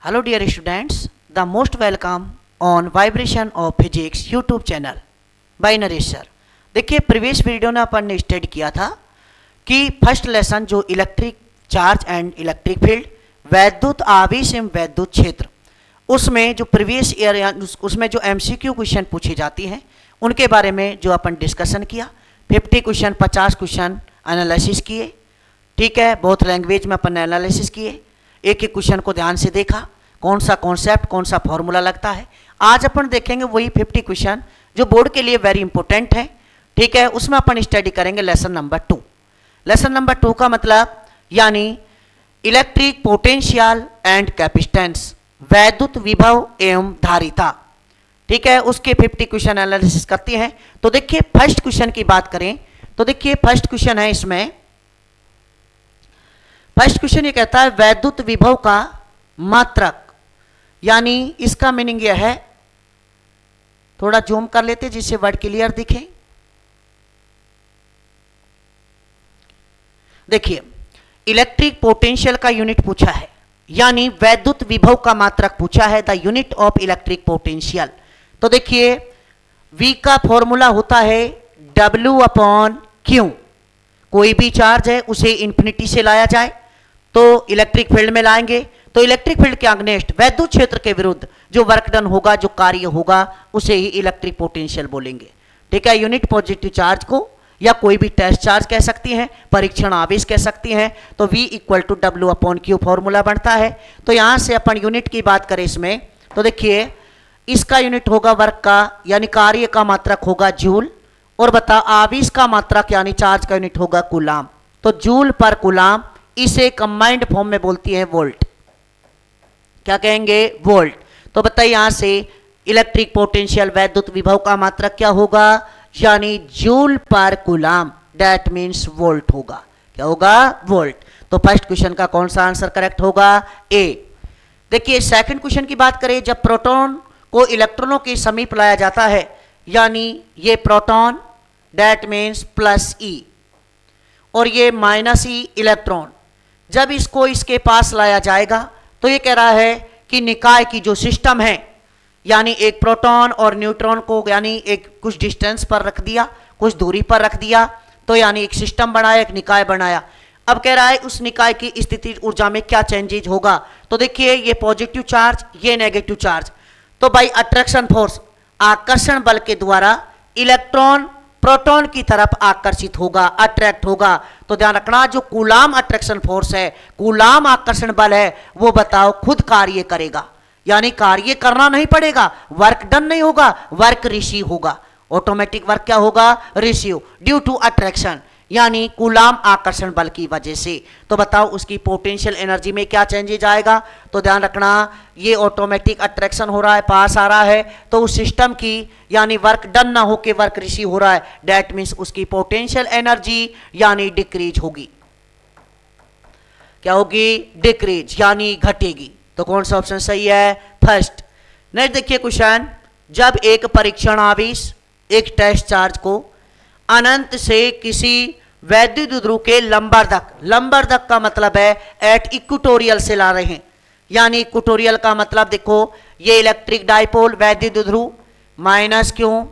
Hello dear students, the most welcome on Vibration of Physics YouTube channel by Naresh sir. देखिए previous video में अपन ने study किया था कि फर्स्ट लेसन जो electric charge and electric field वैद्युत आवेश एवं वैद्युत क्षेत्र, उसमें जो प्रीवियस ईयर उसमें जो एमसीक्यू क्वेश्चन पूछे जाती हैं उनके बारे में जो अपन डिस्कशन किया। 50 क्वेश्चन 50 क्वेश्चन एनालिसिस किए, ठीक है। बहुत लैंग्वेज में अपन ने एनालिसिस किए, एक एक क्वेश्चन को ध्यान से देखा, कौन सा कॉन्सेप्ट कौन सा फॉर्मूला लगता है। आज अपन देखेंगे वही 50 क्वेश्चन जो बोर्ड के लिए वेरी इंपॉर्टेंट है, ठीक है। उसमें अपन स्टडी करेंगे लेसन नंबर 2। लेसन नंबर 2 का मतलब यानी इलेक्ट्रिक पोटेंशियल एंड कैपेसिटेंस, वैद्युत विभव एवं धारिता, ठीक है। उसके 50 क्वेश्चन एनालिसिस करते हैं। तो देखिए फर्स्ट क्वेश्चन की बात करें तो देखिए फर्स्ट क्वेश्चन है, इसमें फर्स्ट क्वेश्चन ये कहता है वैद्युत विभव का मात्रक, यानी इसका मीनिंग यह है, थोड़ा जूम कर लेते जिससे वर्ड क्लियर दिखे। देखिए इलेक्ट्रिक पोटेंशियल का यूनिट पूछा है, यानी वैद्युत विभव का मात्रक पूछा है, the unit of electric potential. तो देखिए V का फॉर्मूला होता है W/Q। कोई भी चार्ज है उसे इंफिनिटी से लाया जाए तो इलेक्ट्रिक फील्ड में लाएंगे, तो इलेक्ट्रिक फील्ड के अगेंस्ट वैद्युत क्षेत्र के विरुद्ध जो वर्क डन होगा, जो कार्य होगा, उसे ही इलेक्ट्रिक पोटेंशियल बोलेंगे, ठीक है। यूनिट पॉजिटिव चार्ज को या कोई भी टेस्ट चार्ज कह सकती हैं, परीक्षण आवेश कह सकती हैं। तो V = W/Q फॉर्मूला बनता है। तो यहां से अपन यूनिट की बात करें इसमें, तो देखिए इसका यूनिट होगा वर्क का, यानी कार्य का मात्रक होगा जूल, और बता आवेश का मात्रक यानी चार्ज का यूनिट होगा कूलाम। तो जूल पर कूलाम, इसे कंबाइंड फॉर्म में बोलती है वोल्ट। क्या कहेंगे? वोल्ट। तो बताइए यहां से इलेक्ट्रिक पोटेंशियल वैद्युत विभव का मात्रक क्या होगा, यानी जूल पर कूलाम, दैट मींस वोल्ट होगा। क्या होगा? वोल्ट। तो फर्स्ट क्वेश्चन का कौन सा आंसर करेक्ट होगा? ए। देखिए सेकंड क्वेश्चन की बात करें, जब प्रोटॉन को इलेक्ट्रॉनों के समीप लाया जाता है, यानी ये प्रोटॉन दैट मींस +E और ये -E इलेक्ट्रॉन, जब इसको इसके पास लाया जाएगा तो ये कह रहा है कि निकाय की जो सिस्टम है, यानी एक प्रोटॉन और न्यूट्रॉन को यानी एक कुछ डिस्टेंस पर रख दिया, कुछ दूरी पर रख दिया, तो यानी एक सिस्टम बनाया, एक निकाय बनाया। अब कह रहा है उस निकाय की स्थिति ऊर्जा में क्या चेंजेज होगा। तो देखिए ये पॉजिटिव चार्ज, ये नेगेटिव चार्ज, तो बाई अट्रैक्शन फोर्स, आकर्षण बल के द्वारा इलेक्ट्रॉन प्रोटॉन की तरफ आकर्षित होगा, अट्रैक्ट होगा। तो ध्यान रखना जो कूलाम अट्रैक्शन फोर्स है, कूलाम आकर्षण बल है, वो बताओ खुद कार्य करेगा, यानी कार्य करना नहीं पड़ेगा, वर्क डन नहीं होगा, वर्क रिसीव होगा। ऑटोमेटिक वर्क क्या होगा? रिसीव, ड्यू टू अट्रैक्शन, यानी कूलाम आकर्षण बल की वजह से। तो बताओ उसकी पोटेंशियल एनर्जी में क्या चेंजेज आएगा। तो ध्यान रखना ये ऑटोमेटिक अट्रैक्शन हो रहा है, पास आ रहा है, तो उस सिस्टम की यानी वर्क डन ना होके वर्क रिसीव हो रहा है, दैट मींस उसकी पोटेंशियल एनर्जी यानी डिक्रीज होगी। क्या होगी? डिक्रीज, यानी घटेगी। तो कौन सा ऑप्शन सही है? फर्स्ट। नेक्स्ट देखिए क्वेश्चन, जब एक परीक्षण आवेश एक टेस्ट चार्ज को अनंत से किसी वैद्युत ध्रुव के लंबरदक, लंबरदक का मतलब है एट इक्वेटोरियल से ला रहे हैं, यानी इक्वेटोरियल का मतलब देखो ये इलेक्ट्रिक डाइपोल वैद्युत ध्रुव -Q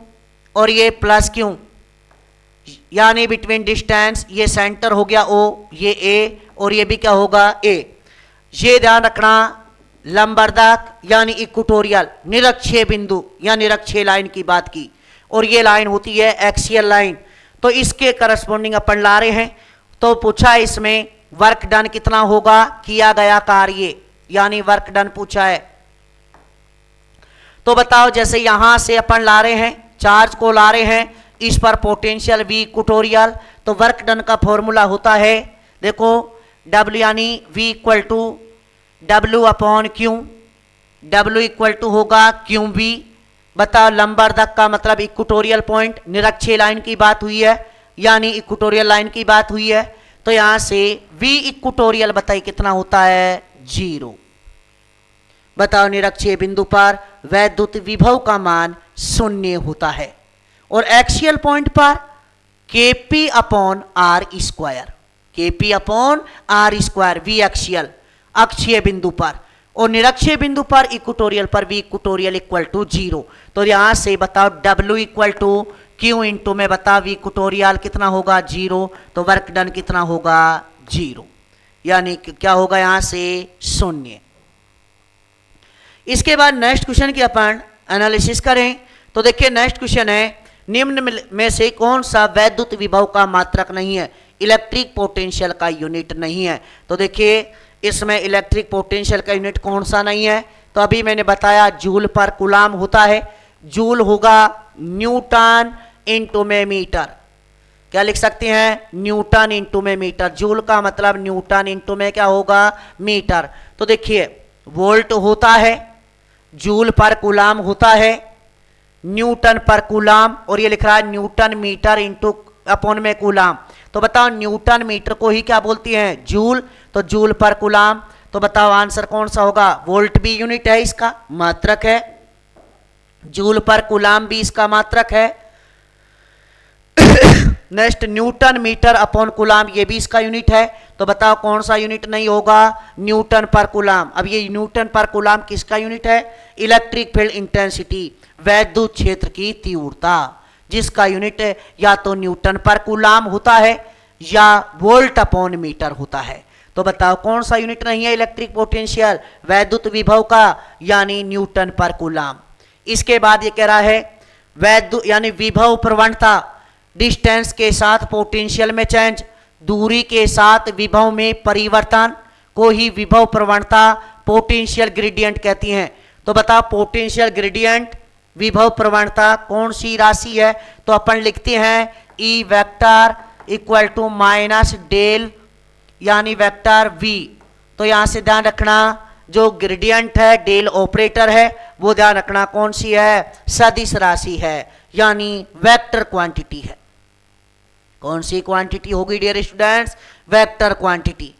और ये +Q, यानी बिटवीन डिस्टेंस, ये सेंटर हो गया O, ये A और ये भी क्या होगा? A। ये ध्यान रखना लंबरदक यानी इक्वेटोरियल, निरक्षीय बिंदु या निरक्षीय लाइन की बात की, और ये लाइन होती है एक्सियल लाइन। तो इसके करस्पॉन्डिंग अपन ला रहे हैं। तो पूछा है इसमें वर्क डन कितना होगा, किया गया कार्य, यानी वर्क डन पूछा है। तो बताओ जैसे यहां से अपन ला रहे हैं, चार्ज को ला रहे हैं, इस पर पोटेंशियल V इक्वेटोरियल, तो वर्क डन का फॉर्मूला होता है, देखो W यानी V = W/Q, W होगा QV। बताओ लंबरदक का मतलब इक्वेटोरियल पॉइंट, निरक्षीय लाइन की बात हुई है, यानी इक्वेटोरियल लाइन की बात हुई है। तो यहां से V इक्वेटोरियल बताइए कितना होता है? 0। बताओ निरक्षीय बिंदु पर वैद्युत विभव का मान 0 होता है, और एक्सियल पॉइंट पर Kp/r², Kp/r², V एक्सियल, अक्षीय बिंदु पर, और निरक्षीय बिंदु पर इक्वेटोरियल पर V इक्वेटोरियल इक्वल टू 0। तो यहां से बताओ W equal to Q into में बताओ V इक्वेटोरियल कितना होगा 0, तो वर्क डन कितना होगा 0, यानी क्या होगा यहां से 0। इसके बाद नेक्स्ट क्वेश्चन की अपन एनालिसिस करें। तो देखिए नेक्स्ट क्वेश्चन है, निम्न में से कौन सा वैद्युत विभव का मात्रक नहीं है, इलेक्ट्रिक पोटेंशियल का यूनिट नहीं है। तो देखिए इसमें इलेक्ट्रिक पोटेंशियल का यूनिट कौन सा नहीं है, तो अभी मैंने बताया जूल पर कूलाम होता है, जूल होगा न्यूटन इंटू में मीटर। क्या लिख सकते हैं, न्यूटन इंटू में मीटर, जूल का मतलब न्यूटन इंटू में क्या होगा मीटर। तो देखिए वोल्ट होता है, जूल पर कूलाम होता है, न्यूटन पर कूलाम, और ये लिख रहा है न्यूटन मीटर इंटू अपॉन में कूलाम। तो बताओ न्यूटन मीटर को ही क्या बोलती हैं जूल, तो जूल पर कूलाम। तो बताओ आंसर कौन सा होगा, वोल्ट भी यूनिट है, इसका मात्रक है, जूल पर कूलाम भी इसका मात्रक है। Next newton metre upon coulomb ये भी इसका यूनिट है। तो बताओ कौन सा यूनिट नहीं होगा, न्यूटन पर कूलाम। अब ये न्यूटन पर कूलाम किसका यूनिट है, इलेक्ट्रिक फील्ड इंटेंसिटी, वैद्युत क्षेत्र की तीव्रता, जिसका यूनिट है या तो न्यूटन पर कूलाम होता है या वोल्ट अपॉन मीटर होता है। तो बताओ कौन सा यूनिट नहीं है इलेक्ट्रिक पोटेंशियल वैद्युत विभव का, यानी न्यूटन पर कूलाम। इसके बाद ये कह रहा है वैद्युत यानी विभव प्रवणता, डिस्टेंस के साथ पोटेंशियल में चेंज, दूरी के साथ विभव में परिवर्तन को ही विभव प्रवणता पोटेंशियल ग्रेडियंट कहती हैं। तो बताओ पोटेंशियल ग्रेडियंट विभव प्रवणता कौन सी राशि है, तो अपन लिखते हैं E vector equal to minus del यानी वेक्टर वी। तो यहां से ध्यान रखना जो ग्रेडियंट है डेल ऑपरेटर है वो ध्यान रखना कौन सी है, सदिश राशि है, यानी वेक्टर क्वांटिटी है। कौन सी क्वांटिटी होगी डियर स्टूडेंट्स, वेक्टर क्वांटिटी।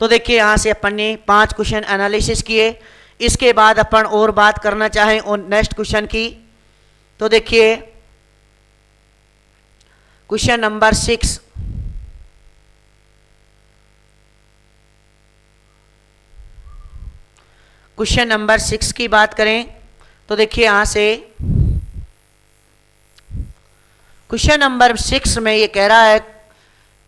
तो देखिए यहां से अपन ने 5 क्वेश्चन एनालिसिस किए। इसके बाद अपन और बात करना चाहें और नेक्स्ट क्वेश्चन की, तो देखिए क्वेश्चन नंबर 6, क्वेश्चन नंबर 6 की बात करें तो देखिए यहां से क्वेश्चन नंबर 6 में ये कह रहा है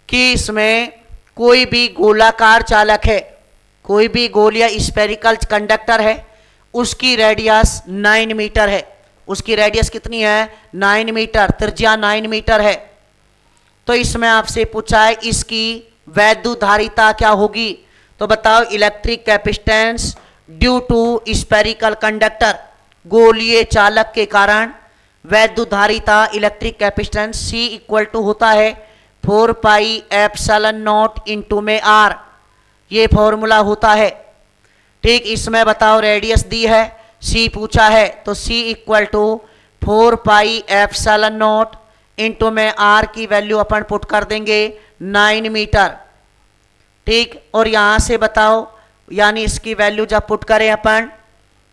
कि इसमें कोई भी गोलाकार चालक है, कोई भी गोल या स्फेरिकल कंडक्टर है, उसकी रेडियस 9 मीटर है। उसकी रेडियस कितनी है 9 मीटर, त्रिज्या 9 मीटर है। तो इसमें आपसे पूछा है इसकी वैद्युत धारिता क्या होगी। तो बताओ electric capacitance due to spherical conductor, गोलीय चालक के कारण वैद्युत धारिता electric capacitance C equal to होता है 4 पाई एप्सिलॉन नॉट इंटू में R, ये फॉर्मूला होता है। ठीक, इसमें बताओ रेडियस दी है, C पूछा है, तो C equal to 4 pi epsilon naught into में R की वैल्यू अपन पुट कर देंगे 9 मीटर। ठीक, और यहां से बताओ यानी इसकी वैल्यू जब पुट करें अपन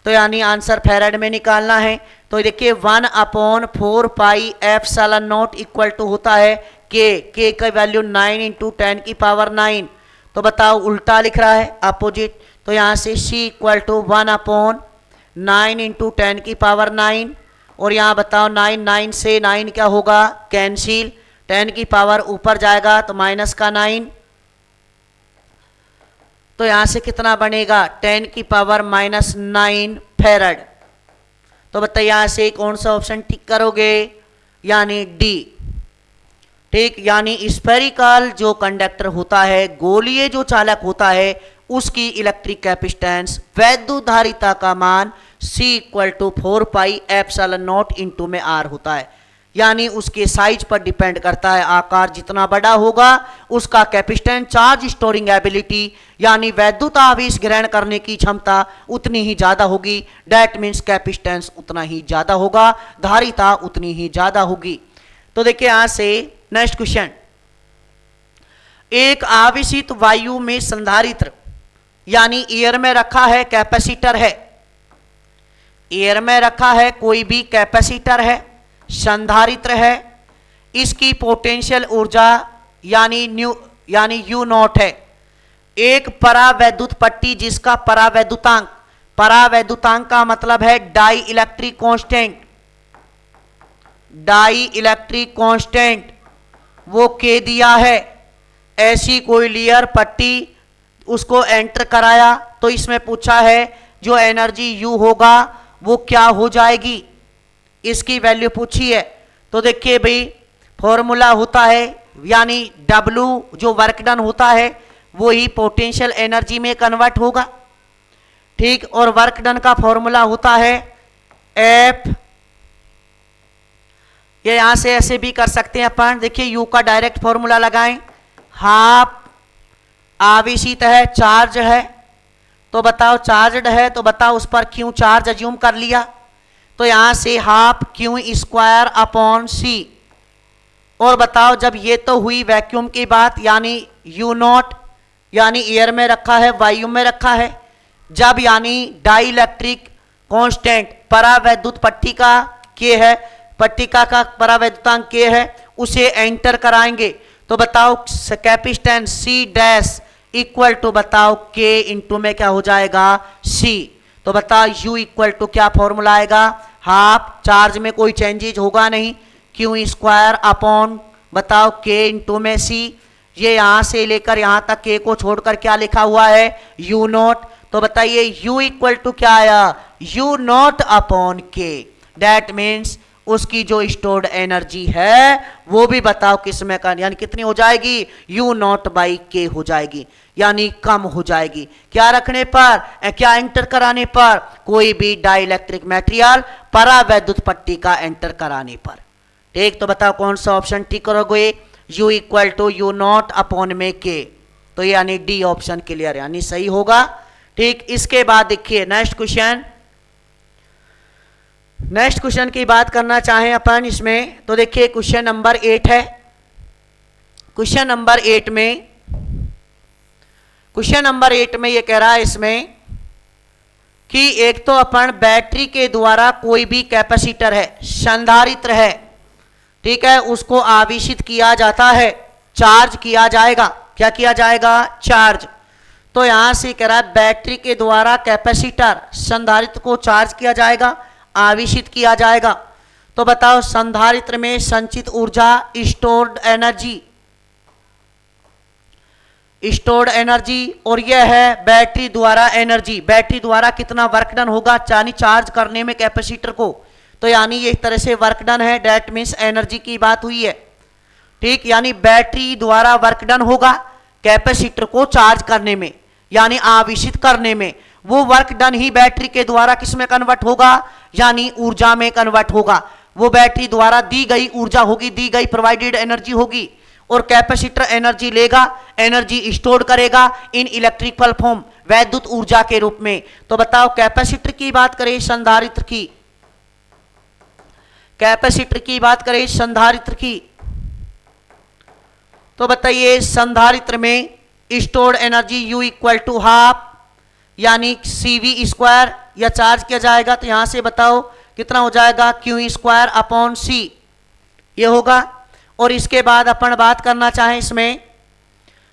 तो यानी आंसर फैराड में निकालना है। तो देखिए 1/4 pi epsilon naught equal to होता है के का वैल्यू 9 इंटू 10 की पावर 9। तो बताओ उल्टा लिख रहा है अपोजिट, तो यहाँ से C इक्वल टू 1/9 इंटू 10 की पावर 9, और यहाँ बताओ 9 से 9 क्या होगा कैंसिल, 10 की पावर ऊपर जाएगा तो माइनस का 9, तो यहां से कितना बनेगा 10 की पावर -9 फैराड। तो बताइए यहां से कौन सा ऑप्शन टिक करोगे, यानी डी। ठीक, यानी स्फेरिकल जो कंडक्टर होता है, गोलीय जो चालक होता है, उसकी इलेक्ट्रिक कैपेसिटेंस वैद्युत धारिता का मान C equal to 4 pi epsilon naught into में R होता है। यानी उसके साइज पर डिपेंड करता है, आकार जितना बड़ा होगा उसका कैपेसिटेंस चार्ज स्टोरिंग एबिलिटी यानी वैद्युत आवेश ग्रहण करने की क्षमता उतनी ही ज्यादा होगी। दैट मीन्स कैपेसिटेंस उतना ही ज्यादा होगा, धारिता उतनी ही ज्यादा होगी। तो देखिए यहां से नेक्स्ट क्वेश्चन, एक आवेशित वायु में संधारित्र यानी एयर में रखा है कैपेसिटर है, एयर में रखा है कोई भी कैपेसिटर है, संधारित्र है, इसकी पोटेंशियल ऊर्जा यानी U नॉट है। एक परावैद्युत पट्टी जिसका परावैद्युतांक परावैद्युतांक का मतलब है dielectric constant, dielectric constant वो के दिया है। ऐसी कोई लेयर पट्टी उसको एंटर कराया तो इसमें पूछा है जो एनर्जी यू होगा वो क्या हो जाएगी, इसकी वैल्यू पूछी है। तो देखिए भाई फॉर्मूला होता है यानी W जो वर्क डन होता है वो ही पोटेंशियल एनर्जी में कन्वर्ट होगा, ठीक। और वर्क डन का फॉर्मूला होता है F, ये यहां से ऐसे भी कर सकते हैं अपन। देखिए U का डायरेक्ट फॉर्मूला लगाएं, हाफ आवेशित है, चार्ज है, तो बताओ चार्जड है, तो बताओ उस पर क्यू चार्ज अज्यूम कर लिया, तो यहां से हाफ क्यू स्क्वायर अपॉन सी। और बताओ जब ये तो हुई वैक्यूम की बात, यानी यू नॉट यानी एयर में रखा है, वायु में रखा है। जब यानी डाई इलेक्ट्रिक कांस्टेंट परावैद्युत पट्टिका के है, पट्टिका का परावैद्युतांक के है, उसे एंटर कराएंगे तो बताओ capacitance C dash equal to बताओ के इंटू में क्या हो जाएगा सी। तो बताओ यू इक्वल टू क्या फॉर्मूला आएगा, हाफ चार्ज में कोई चेंजेज होगा नहीं, क्यू स्क्वायर अपॉन बताओ के इंटू में सी। ये यहां से लेकर यहां तक के को छोड़कर क्या लिखा हुआ है यू नॉट। तो बताइए यू इक्वल टू क्या आया, यू नॉट अपॉन के। दैट मीन्स उसकी जो स्टोर्ड एनर्जी है वो भी बताओ किस में का यानी कितनी हो जाएगी, यू नॉट बाई के हो जाएगी, यानी कम हो जाएगी। क्या रखने पर, क्या एंटर कराने पर, कोई भी डाई इलेक्ट्रिक मटेरियल परावैद्युत पट्टी का एंटर कराने पर, ठीक। तो बताओ कौन सा ऑप्शन टिक करोगे, u equal to U naught upon में के, तो यानी डी ऑप्शन क्लियर यानी सही होगा, ठीक। इसके बाद देखिए नेक्स्ट क्वेश्चन, नेक्स्ट क्वेश्चन की बात करना चाहें अपन इसमें तो देखिए क्वेश्चन नंबर 8 है। क्वेश्चन नंबर 8 में, क्वेश्चन नंबर 8 में ये कह रहा है इसमें कि एक तो अपन बैटरी के द्वारा कोई भी कैपेसिटर है, संधारित्र है, ठीक है, उसको आवेशित किया जाता है, चार्ज किया जाएगा, क्या किया जाएगा, चार्ज। तो यहां से कह रहा है बैटरी के द्वारा कैपेसिटर संधारित्र को चार्ज किया जाएगा, आवेशित किया जाएगा। तो बताओ संधारित्र में संचित ऊर्जा, स्टोर्ड एनर्जी, स्टोर्ड एनर्जी, और यह है बैटरी द्वारा एनर्जी, बैटरी द्वारा कितना वर्क डन होगा यानी चार्ज करने में कैपेसिटर को, तो यानी ये एक तरह से वर्क डन है, डेट मीन्स एनर्जी की बात हुई है, ठीक। यानी बैटरी द्वारा वर्क डन होगा कैपेसिटर को चार्ज करने में यानी आवेशित करने में, वो वर्क डन ही बैटरी के द्वारा किस में कन्वर्ट होगा यानी ऊर्जा में कन्वर्ट होगा। वो बैटरी द्वारा दी गई ऊर्जा होगी, दी गई प्रोवाइडेड एनर्जी होगी, और कैपेसिटर एनर्जी लेगा, एनर्जी स्टोर करेगा इन इलेक्ट्रिकल फॉर्म वैद्युत ऊर्जा के रूप में। तो बताओ कैपेसिटर की बात करें, संधारित्र की, कैपेसिटर की बात करें, संधारित्र की, तो बताइए संधारित्र में stored energy U equal to half यानी CV स्क्वायर, या चार्ज किया जाएगा तो यहां से बताओ कितना हो जाएगा, क्यू स्क्वायर अपॉन सी, ये होगा। और इसके बाद अपन बात करना चाहें इसमें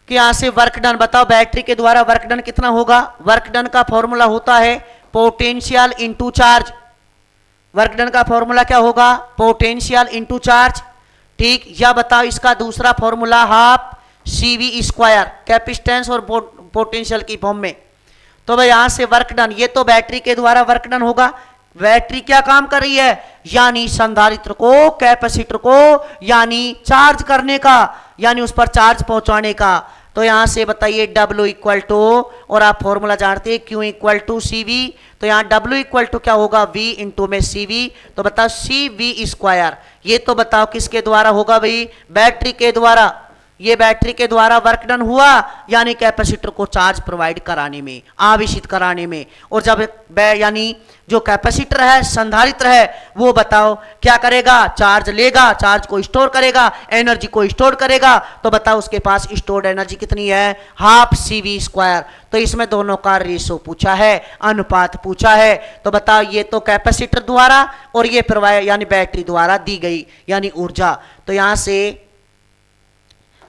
कि यहां से वर्क डन, बताओ बैटरी के द्वारा वर्क डन कितना होगा, वर्क डन का फॉर्मूला होता है potential into charge, work done का फॉर्मूला क्या होगा, पोटेंशियल इंटू चार्ज, ठीक। या बताओ इसका दूसरा formula half CV square, capacitance और पोटेंशियल की फॉर्म में। तो भाई यहां से वर्क डन, ये तो बैटरी के द्वारा वर्क डन होगा, बैटरी क्या काम कर रही है यानी संधारित्र को, कैपेसिटर को यानी चार्ज करने का, यानी उस पर चार्ज पहुंचाने का। तो यहां से बताइए W इक्वल टू, और आप फॉर्मूला जानते हैं Q इक्वल टू CV, तो यहां W इक्वल टू क्या होगा V इंटू में CV, तो बताओ CV स्क्वायर, ये तो बताओ किसके द्वारा होगा भाई, बैटरी के द्वारा, ये बैटरी के द्वारा वर्क डन हुआ यानी कैपेसिटर को चार्ज प्रोवाइड कराने में, आवेशित कराने में। और जब यानी जो कैपेसिटर है, संधारित्र है, वो बताओ क्या करेगा, चार्ज लेगा, चार्ज को स्टोर करेगा, एनर्जी को स्टोर करेगा, तो बताओ उसके पास स्टोर्ड एनर्जी कितनी है, हाफ CV स्क्वायर। तो इसमें दोनों का रेशो पूछा है, अनुपात पूछा है। तो बताओ ये तो कैपेसिटर द्वारा और ये प्रोवाइड यानी बैटरी द्वारा दी गई यानी ऊर्जा, तो यहां से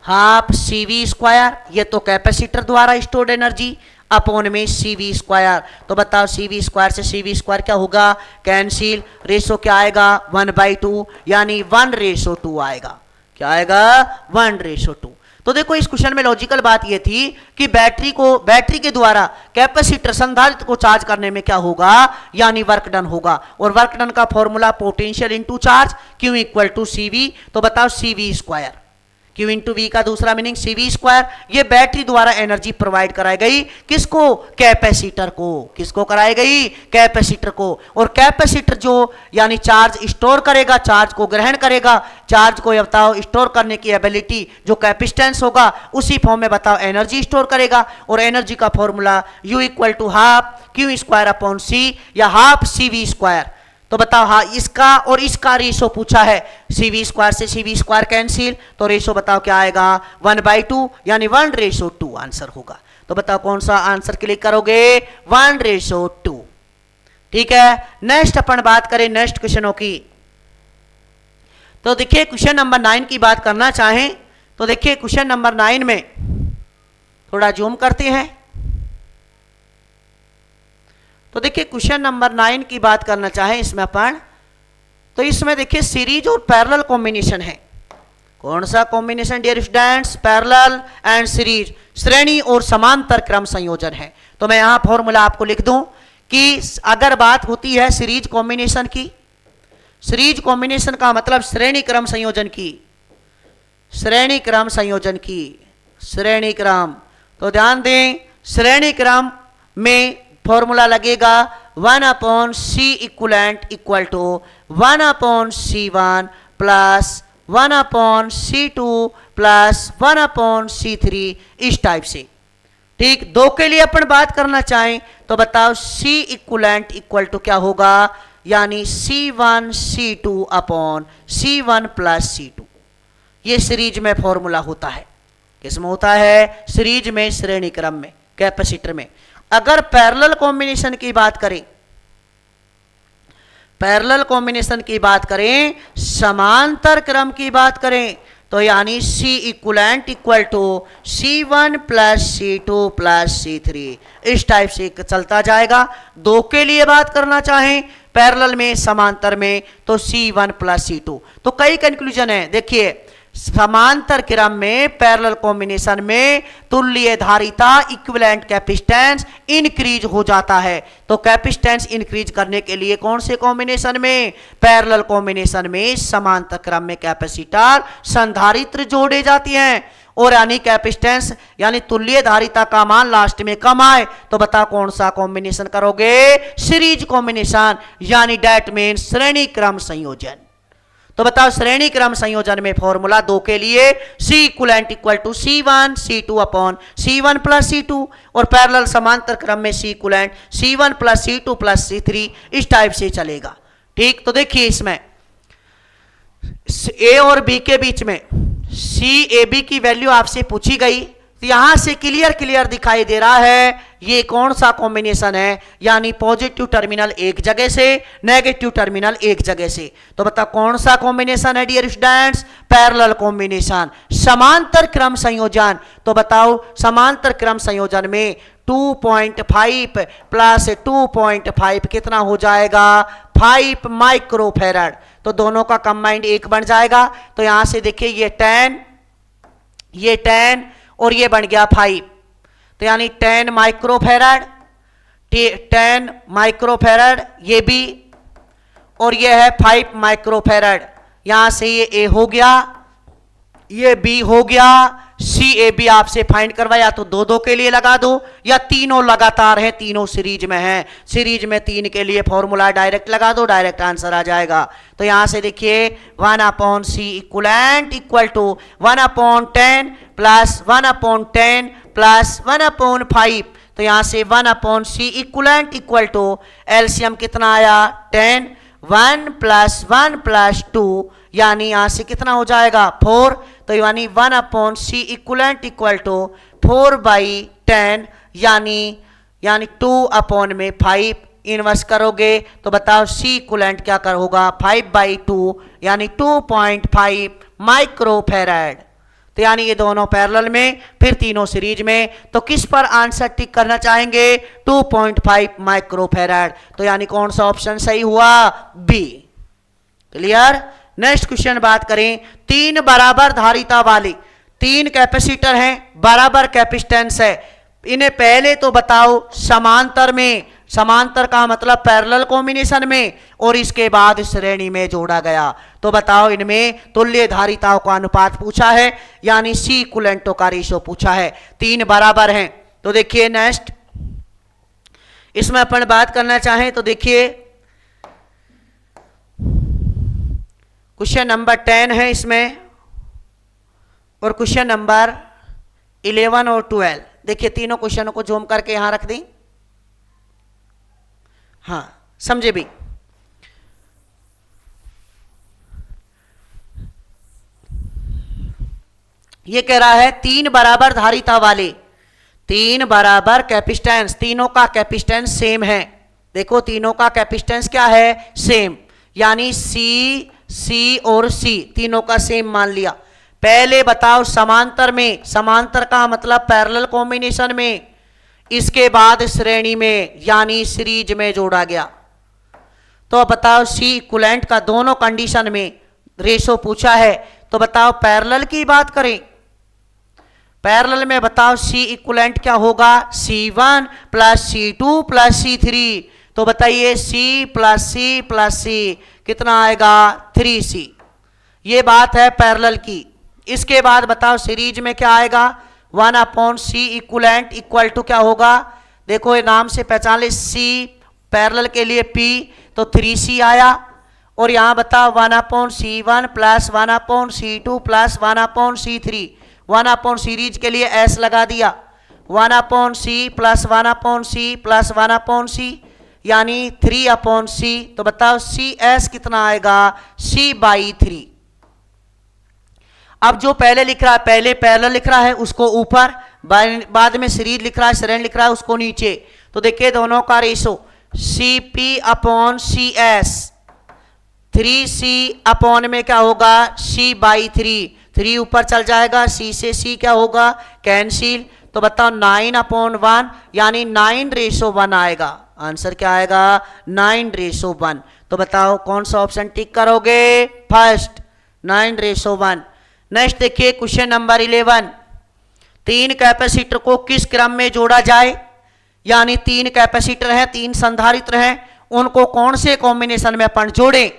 हाफ CV स्क्वायर, ये तो कैपेसिटर द्वारा स्टोर्ड एनर्जी, अपॉन में CV स्क्वायर। तो बताओ CV स्क्वायर से CV स्क्वायर क्या होगा, कैंसिल, रेशो क्या आएगा 1/2 यानी 1:2 आएगा। क्या आएगा 1:2। तो देखो इस क्वेश्चन में लॉजिकल बात ये थी कि बैटरी के द्वारा कैपेसिटर संधारित्र को चार्ज करने में क्या होगा, यानी वर्क डन होगा। और वर्क डन का formula potential into charge Q equal to CV। तो बताओ CV square, Q into V का दूसरा मीनिंग CV स्क्वायर। ये बैटरी द्वारा एनर्जी प्रोवाइड कराई गई किसको, कैपेसिटर को। किसको कराई गई, कैपेसिटर को। और कैपेसिटर जो यानी चार्ज स्टोर करेगा, चार्ज को ग्रहण करेगा, चार्ज को ये बताओ स्टोर करने की एबिलिटी जो कैपेसिटेंस होगा उसी फॉर्म में बताओ एनर्जी स्टोर करेगा। और एनर्जी का formula U equal to half Q square upon C या हाफ CV स्क्वायर। तो बताओ हाँ, इसका और इसका रेशो पूछा है, CV स्क्वायर से CV स्क्वायर कैंसिल, तो रेशो बताओ क्या आएगा 1/2 यानी 1:2 आंसर होगा। तो बताओ कौन सा आंसर क्लिक करोगे, 1:2। ठीक है, नेक्स्ट अपन बात करें नेक्स्ट क्वेश्चनों की। तो देखिए क्वेश्चन नंबर 9 की बात करना चाहें तो देखिए क्वेश्चन नंबर 9 में थोड़ा जूम करते हैं। तो देखिए क्वेश्चन नंबर 9 की बात करना चाहें इसमें अपन, तो इसमें देखिए सीरीज और पैरेलल कॉम्बिनेशन है। कौन सा combination dear students, parallel and series, श्रेणी और समांतर क्रम संयोजन है। तो मैं यहां फॉर्मूला आपको लिख दूं कि अगर बात होती है सीरीज कॉम्बिनेशन की, सीरीज कॉम्बिनेशन का मतलब श्रेणी क्रम संयोजन की, श्रेणी क्रम संयोजन की, श्रेणी क्रम। तो ध्यान दें श्रेणी क्रम में फॉर्मूला लगेगा 1/C equivalent equal to 1/C1 plus 1/C2 plus 1/C3 इस टाइप से। ठीक, दो के लिए अपन बात करना चाहें तो बताओ C इक्वलेंट इक्वल टू क्या होगा, यानी C1 C2 upon C1 plus C2। ये सीरीज में फॉर्मूला होता है। किसमें होता है, सीरीज में, श्रेणी क्रम में, कैपेसिटर में। अगर पैरेलल कॉम्बिनेशन की बात करें, पैरेलल कॉम्बिनेशन की बात करें, समांतर क्रम की बात करें, तो यानी C equivalent equal to C1 plus C2 plus C3 इस टाइप से चलता जाएगा। दो के लिए बात करना चाहें पैरेलल में, समांतर में, तो C1 प्लस C2। तो कई कंक्लूजन है। देखिए समांतर क्रम में पैरेलल कॉम्बिनेशन में तुल्य धारिता इक्विवेलेंट कैपेसिटेंस इंक्रीज हो जाता है। तो कैपेसिटेंस इंक्रीज करने के लिए कौन से कॉम्बिनेशन में, पैरेलल कॉम्बिनेशन में समांतर क्रम में कैपेसिटर संधारित्र जोड़े जाती हैं। और यानी कैपेसिटेंस यानी तुल्य धारिता का मान लास्ट में कम आए तो बताओ कौन सा कॉम्बिनेशन करोगे, सीरीज कॉम्बिनेशन, यानी डेट मीन श्रेणी क्रम संयोजन। तो बताओ श्रेणी क्रम संयोजन में फॉर्मूला दो के लिए C equivalent equal to C1 C2 upon C1 plus C2, और पैरेलल समांतर क्रम में C equivalent C1 plus C2 plus C3 इस टाइप से चलेगा। ठीक, तो देखिए इसमें A और B के बीच में CAB की वैल्यू आपसे पूछी गई, तो यहां से क्लियर दिखाई दे रहा है ये कौन सा कॉम्बिनेशन है, यानी पॉजिटिव टर्मिनल एक जगह से, नेगेटिव टर्मिनल एक जगह से। तो बताओ कौन सा कॉम्बिनेशन है डियर स्टूडेंट्स, पैरेलल कॉम्बिनेशन। समांतर क्रम संयोजन, तो बताओ समांतर क्रम संयोजन में 2.5 प्लस 2.5 कितना हो जाएगा, 5 माइक्रोफैराड। तो दोनों का कंबाइंड एक बन जाएगा। तो यहां से देखिए ये 10 और ये बन गया 5, तो यानी 10 माइक्रोफैराड, 10 माइक्रोफैराड ये भी, और ये है 5 माइक्रोफैराड। यहां से ये A हो गया, ये B हो गया, CAB आपसे फाइंड करवाया तो दो दो के लिए लगा दो, या तीनों लगातार है, तीनों सीरीज में है। सीरीज में 3 के लिए फॉर्मूला डायरेक्ट लगा दो, डायरेक्ट आंसर आ जाएगा। तो यहां से देखिए 1/C equivalent equal to 1/10 plus 1/10 plus 1/5। तो यहां से 1/C equivalent equal to LCM कितना आया 10, 1 प्लस 1 प्लस 2, यानी यहां से कितना हो जाएगा 4। तो यानी 1/C इक्वलेंट इक्वल टू 4/10 यानी 2/5 इनवर्स करोगे तो बताओ C इक्वलेंट क्या होगा 5/2 यानी 2.5 माइक्रोफैराड। तो यानी ये दोनों पैरेलल में, फिर तीनों सीरीज में। तो किस पर आंसर टिक करना चाहेंगे? 2.5 माइक्रोफैराड। तो यानी कौन सा ऑप्शन सही हुआ? बी। क्लियर। नेक्स्ट क्वेश्चन बात करें, तीन बराबर धारिता वाले तीन कैपेसिटर हैं, बराबर कैपेसिटेंस है, इन्हें पहले तो बताओ समांतर में, समांतर का मतलब पैरेलल कॉम्बिनेशन में, और इसके बाद श्रेणी में जोड़ा गया। तो बताओ इनमें तुल्य धारिताओं का अनुपात पूछा है, यानी सी इक्विवेलेंटों का रेशो पूछा है। तीन बराबर हैं। तो देखिए नेक्स्ट इसमें अपन बात करना चाहें तो देखिए क्वेश्चन नंबर 10 है इसमें, और क्वेश्चन नंबर 11 और 12। देखिए तीनों क्वेश्चनों को जूम करके यहां रख दें। हाँ समझे भी। ये कह रहा है तीन बराबर धारिता वाले तीन बराबर कैपेसिटेंस, तीनों का कैपेसिटेंस सेम है। देखो तीनों का कैपेसिटेंस क्या है? सेम, यानी सी और सी तीनों का सेम मान लिया। पहले बताओ समांतर में, समांतर का मतलब पैरेलल कॉम्बिनेशन में, इसके बाद श्रेणी में यानी सीरीज में जोड़ा गया। तो बताओ सी इक्विवेलेंट का दोनों कंडीशन में रेशो पूछा है। तो बताओ पैरेलल की बात करें, पैरेलल में बताओ सी इक्विवेलेंट क्या होगा? C1 plus C2 plus C3। तो बताइए C plus C plus C कितना आएगा? 3C। ये बात है पैरेलल की। इसके बाद बताओ सीरीज में क्या आएगा? 1/C इक्विवेलेंट इक्वल टू क्या होगा? देखो ये नाम से पहचान ले, C पैरेलल के लिए P, तो 3C आया। और यहां बताओ 1/C1 plus 1/C2 plus 1/C3, 1/ series के लिए S लगा दिया, 1/C plus 1/C plus 1/C यानी 3/C। तो बताओ CS कितना आएगा? C/3। अब जो पहले लिख रहा है, पहले पैरेलल लिख रहा है उसको ऊपर, बाद में सीरीज लिख रहा है, श्रेणी लिख रहा है उसको नीचे। तो देखिए दोनों का रेशो CP/CS, 3C अपॉन में क्या होगा? C/3, 3 ऊपर चल जाएगा, C से C क्या होगा? कैंसिल। तो बताओ 9/1 यानी 9:1 आएगा। आंसर क्या आएगा? 9:1। तो बताओ कौन सा ऑप्शन टिक करोगे? फर्स्ट, 9:1। नेक्स्ट देखिए क्वेश्चन नंबर 11, तीन कैपेसिटर को किस क्रम में जोड़ा जाए? यानी तीन कैपेसिटर हैं, तीन संधारित्र हैं, उनको कौन से कॉम्बिनेशन में अपन जोड़ें?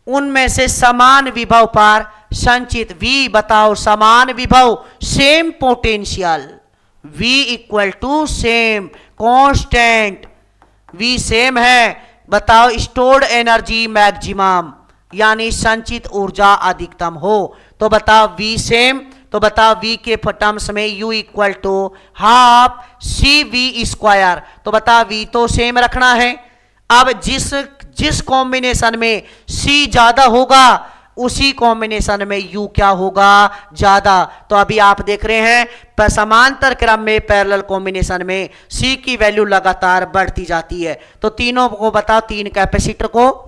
उनमें से समान विभव पर संचित V बताओ, समान विभव, same potential, V equal to same, constant, V same है। बताओ स्टोर्ड एनर्जी मैक्सिमम, यानी संचित ऊर्जा अधिकतम हो। तो बताओ V सेम, तो बताओ V के टर्म्स में U equal to half CV²। तो बताओ V तो सेम रखना है। अब जिस कॉम्बिनेशन में C ज्यादा होगा उसी कॉम्बिनेशन में U क्या होगा? ज्यादा। तो अभी आप देख रहे हैं समांतर क्रम में पैरेलल कॉम्बिनेशन में C की वैल्यू लगातार बढ़ती जाती है। तो तीनों को बताओ, तीन कैपेसिटर को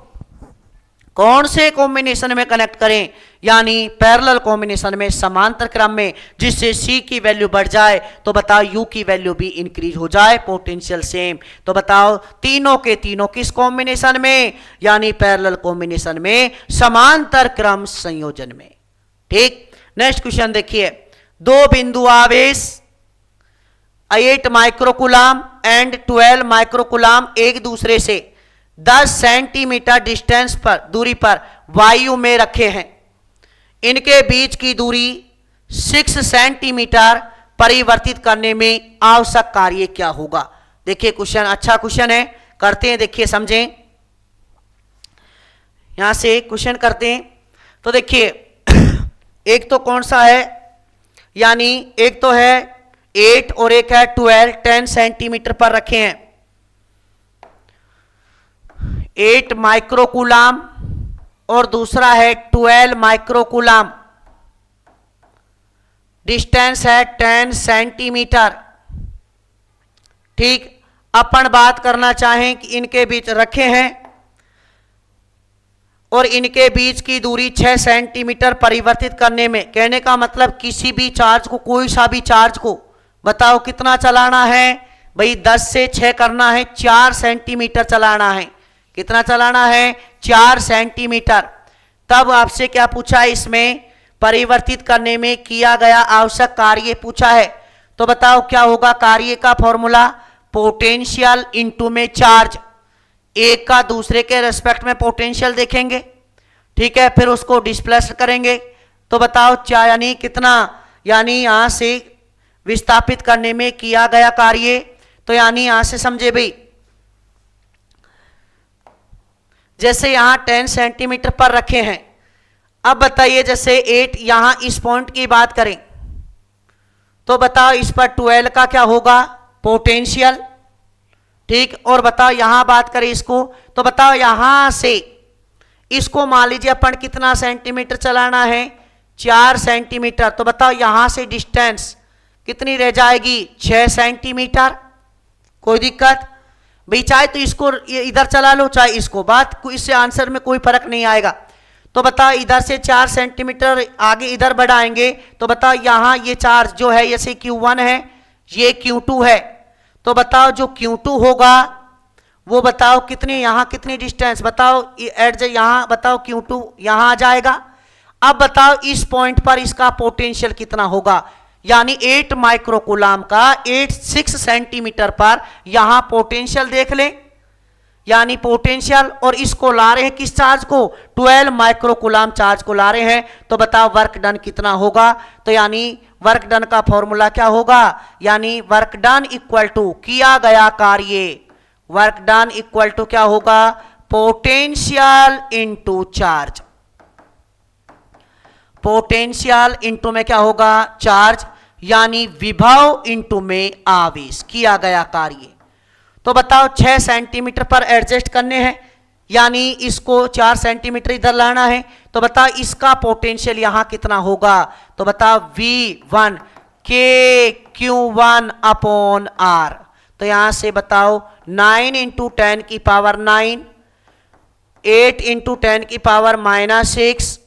कौन से कॉम्बिनेशन में कनेक्ट करें? यानी पैरेलल कॉम्बिनेशन में, समांतर क्रम में, जिससे C की वैल्यू बढ़ जाए तो बताओ U की वैल्यू भी इंक्रीज हो जाए, पोटेंशियल सेम। तो बताओ तीनों के तीनों किस कॉम्बिनेशन में? यानी पैरेलल कॉम्बिनेशन में, समांतर क्रम संयोजन में। ठीक। नेक्स्ट क्वेश्चन देखिए, दो बिंदु आवेश 8 माइक्रोकुलाम एंड 12 माइक्रोकुलाम एक दूसरे से 10 सेंटीमीटर डिस्टेंस पर, दूरी पर वायु में रखे हैं। इनके बीच की दूरी 6 सेंटीमीटर परिवर्तित करने में आवश्यक कार्य क्या होगा? देखिए क्वेश्चन अच्छा क्वेश्चन है, करते हैं, देखिए समझें। यहां से क्वेश्चन करते हैं। तो देखिए एक तो कौन सा है, यानी एक तो है 8 और एक है 12, 10 सेंटीमीटर पर रखे हैं। 8 माइक्रोकुलाम और दूसरा है 12 माइक्रोकुलाम, डिस्टेंस है 10 सेंटीमीटर। ठीक। अपन बात करना चाहें कि इनके बीच रखे हैं और इनके बीच की दूरी 6 सेंटीमीटर परिवर्तित करने में, कहने का मतलब किसी भी चार्ज को, कोई सा भी चार्ज को बताओ कितना चलाना है भाई, 10 से 6 करना है, 4 सेंटीमीटर चलाना है। कितना चलाना है? 4 सेंटीमीटर। तब आपसे क्या पूछा है? इसमें परिवर्तित करने में किया गया आवश्यक कार्य पूछा है। तो बताओ क्या होगा कार्य का फॉर्मूला? पोटेंशियल इंटू में चार्ज, एक का दूसरे के रेस्पेक्ट में पोटेंशियल देखेंगे, ठीक है, फिर उसको डिस्प्लेस करेंगे। तो बताओ क्या, यानी कितना, यानी यहां से विस्थापित करने में किया गया कार्य, तो यानी यहां से समझे भाई, जैसे यहां 10 सेंटीमीटर पर रखे हैं, अब बताइए जैसे 8 यहां इस पॉइंट की बात करें तो बताओ इस पर 12 का क्या होगा? पोटेंशियल, ठीक। और बताओ यहां बात करें इसको, तो बताओ यहां से इसको मान लीजिए अपन कितना सेंटीमीटर चलाना है? 4 सेंटीमीटर। तो बताओ यहां से डिस्टेंस कितनी रह जाएगी? 6 सेंटीमीटर। कोई दिक्कत भाई? चाहे तो इसको इधर चला लो, चाहे इसको, बात इससे आंसर में कोई फर्क नहीं आएगा। तो बताओ इधर से 4 सेंटीमीटर आगे इधर बढ़ाएंगे तो बताओ यहां ये चार्ज जो है, जैसे Q1 है, ये Q2 है, तो बताओ जो Q2 होगा वो बताओ कितनी, यहां कितनी डिस्टेंस बताओ, एट यहां बताओ Q2 यहां आ जाएगा। अब बताओ इस पॉइंट पर इसका पोटेंशियल कितना होगा? यानी 8 माइक्रोकूलाम का 6 सेंटीमीटर पर यहां पोटेंशियल देख लें, यानी पोटेंशियल, और इसको ला रहे हैं किस चार्ज को? 12 माइक्रोकूलाम चार्ज को ला रहे हैं। तो बताओ वर्क डन कितना होगा? तो यानी वर्क डन का फॉर्मूला क्या होगा? यानी वर्क डन इक्वल टू किया गया कार्य, वर्क डन इक्वल टू क्या होगा? Potential into charge. Potential into में क्या होगा? चार्ज, यानी विभव इनटू में आवेश, किया गया कार्य। तो बताओ 6 सेंटीमीटर पर एडजस्ट करने हैं, यानी इसको 4 सेंटीमीटर इधर लाना है। तो बताओ इसका पोटेंशियल यहां कितना होगा? तो बताओ V1 KQ1 अपॉन R। तो यहां से बताओ 9 इंटू 10 की पावर 9, 8 इंटू 10 की पावर -6,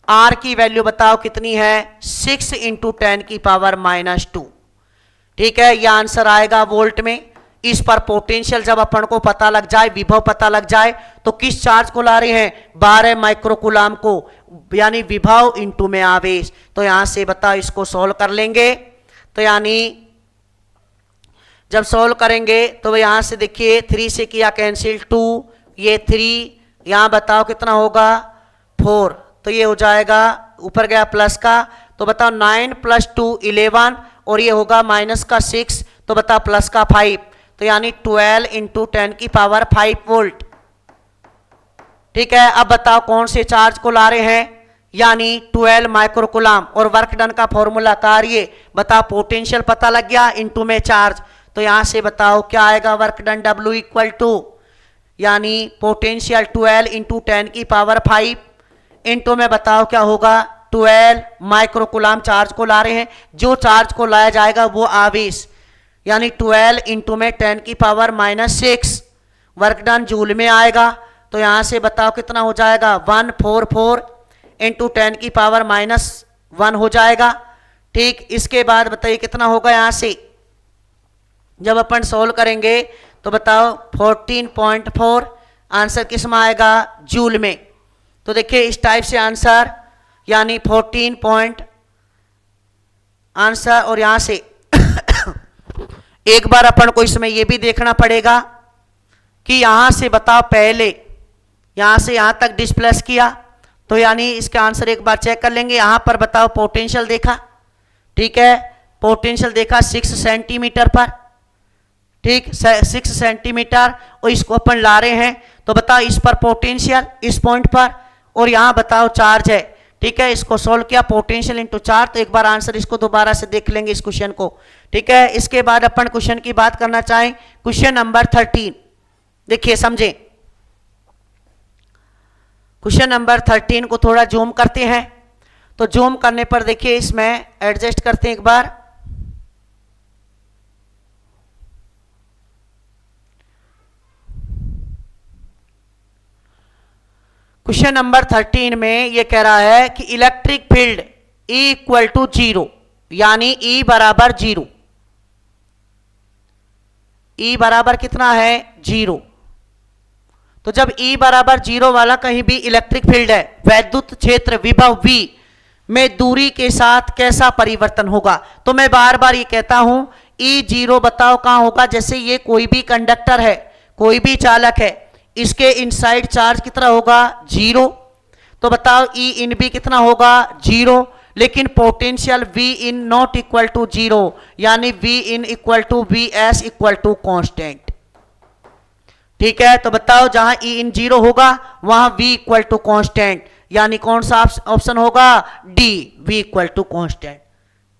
R की वैल्यू बताओ कितनी है? 6 इंटू 10 की पावर -2। ठीक है, यह आंसर आएगा वोल्ट में। इस पर पोटेंशियल जब अपन को पता लग जाए, विभव पता लग जाए, तो किस चार्ज को ला रहे हैं? 12 माइक्रोकूलाम को, यानी विभव इंटू में आवेश। तो यहां से बताओ इसको सॉल्व कर लेंगे, तो यानी जब सॉल्व करेंगे तो यहां से देखिए 3 से किया कैंसिल, 2, ये 3, यहां बताओ कितना होगा? 4। तो ये हो जाएगा, ऊपर गया प्लस का, तो बताओ 9 + 2 11, और ये होगा माइनस का 6, तो बताओ प्लस का 5, तो यानी 12 इंटू 10 की पावर 5 वोल्ट। ठीक है, अब बताओ कौन से चार्ज को ला रहे हैं? यानी 12 माइक्रोकूलाम। और वर्क डन का फॉर्मूला कार्य बताओ, पोटेंशियल पता लग गया इंटू में चार्ज। तो यहां से बताओ क्या आएगा work done? W equal to, यानी पोटेंशियल 12 इंटू 10 की पावर 5 इंटू में बताओ क्या होगा? 12 माइक्रोकूलाम चार्ज को ला रहे हैं, जो चार्ज को लाया जाएगा वो आवेश, यानी 12 इंटू में 10 की पावर -6, वर्क डन जूल में आएगा। तो यहां से बताओ कितना हो जाएगा? 144 इंटू 10 की पावर -1 हो जाएगा। ठीक, इसके बाद बताइए कितना होगा? यहां से जब अपन सोल्व करेंगे तो बताओ 14.4, आंसर किस में आएगा? जूल में। तो देखिए इस टाइप से आंसर, यानी 14 पॉइंट आंसर। और यहां से एक बार अपन को इसमें यह भी देखना पड़ेगा कि यहां से बताओ पहले यहां से यहां तक डिस्प्लेस किया, तो यानी इसका आंसर एक बार चेक कर लेंगे। यहां पर बताओ पोटेंशियल देखा, ठीक है, पोटेंशियल देखा 6 सेंटीमीटर पर, ठीक, 6 सेंटीमीटर, और इसको अपन ला रहे हैं। तो बताओ इस पर पोटेंशियल इस पॉइंट पर, और यहां बताओ चार्ज है। ठीक है, इसको सोल्व किया, पोटेंशियल इंटू चार्ज। तो एक बार आंसर इसको दोबारा से देख लेंगे इस क्वेश्चन को। ठीक है, इसके बाद अपन क्वेश्चन की बात करना चाहें, क्वेश्चन नंबर 13। देखिए समझे, क्वेश्चन नंबर 13 को थोड़ा जूम करते हैं। तो जूम करने पर देखिए इसमें एडजस्ट करते हैं एक बार। क्वेश्चन नंबर 13 में ये कह रहा है कि electric field E equal to 0, यानी E बराबर 0। E बराबर कितना है 0। तो जब E बराबर 0 वाला कहीं भी इलेक्ट्रिक फील्ड है, वैद्युत क्षेत्र विभव V में दूरी के साथ कैसा परिवर्तन होगा। तो मैं बार बार ये कहता हूं E0 बताओ कहां होगा। जैसे ये कोई भी कंडक्टर है, कोई भी चालक है, इसके इनसाइड चार्ज कितना होगा 0। तो बताओ E इन भी कितना होगा 0, लेकिन potential V in not equal to 0, यानी V in equal to Vs equal to constant. ठीक है, तो बताओ जहां E इन 0 होगा वहां V इक्वल टू कांस्टेंट, यानी कौन सा ऑप्शन होगा D, V equal to constant.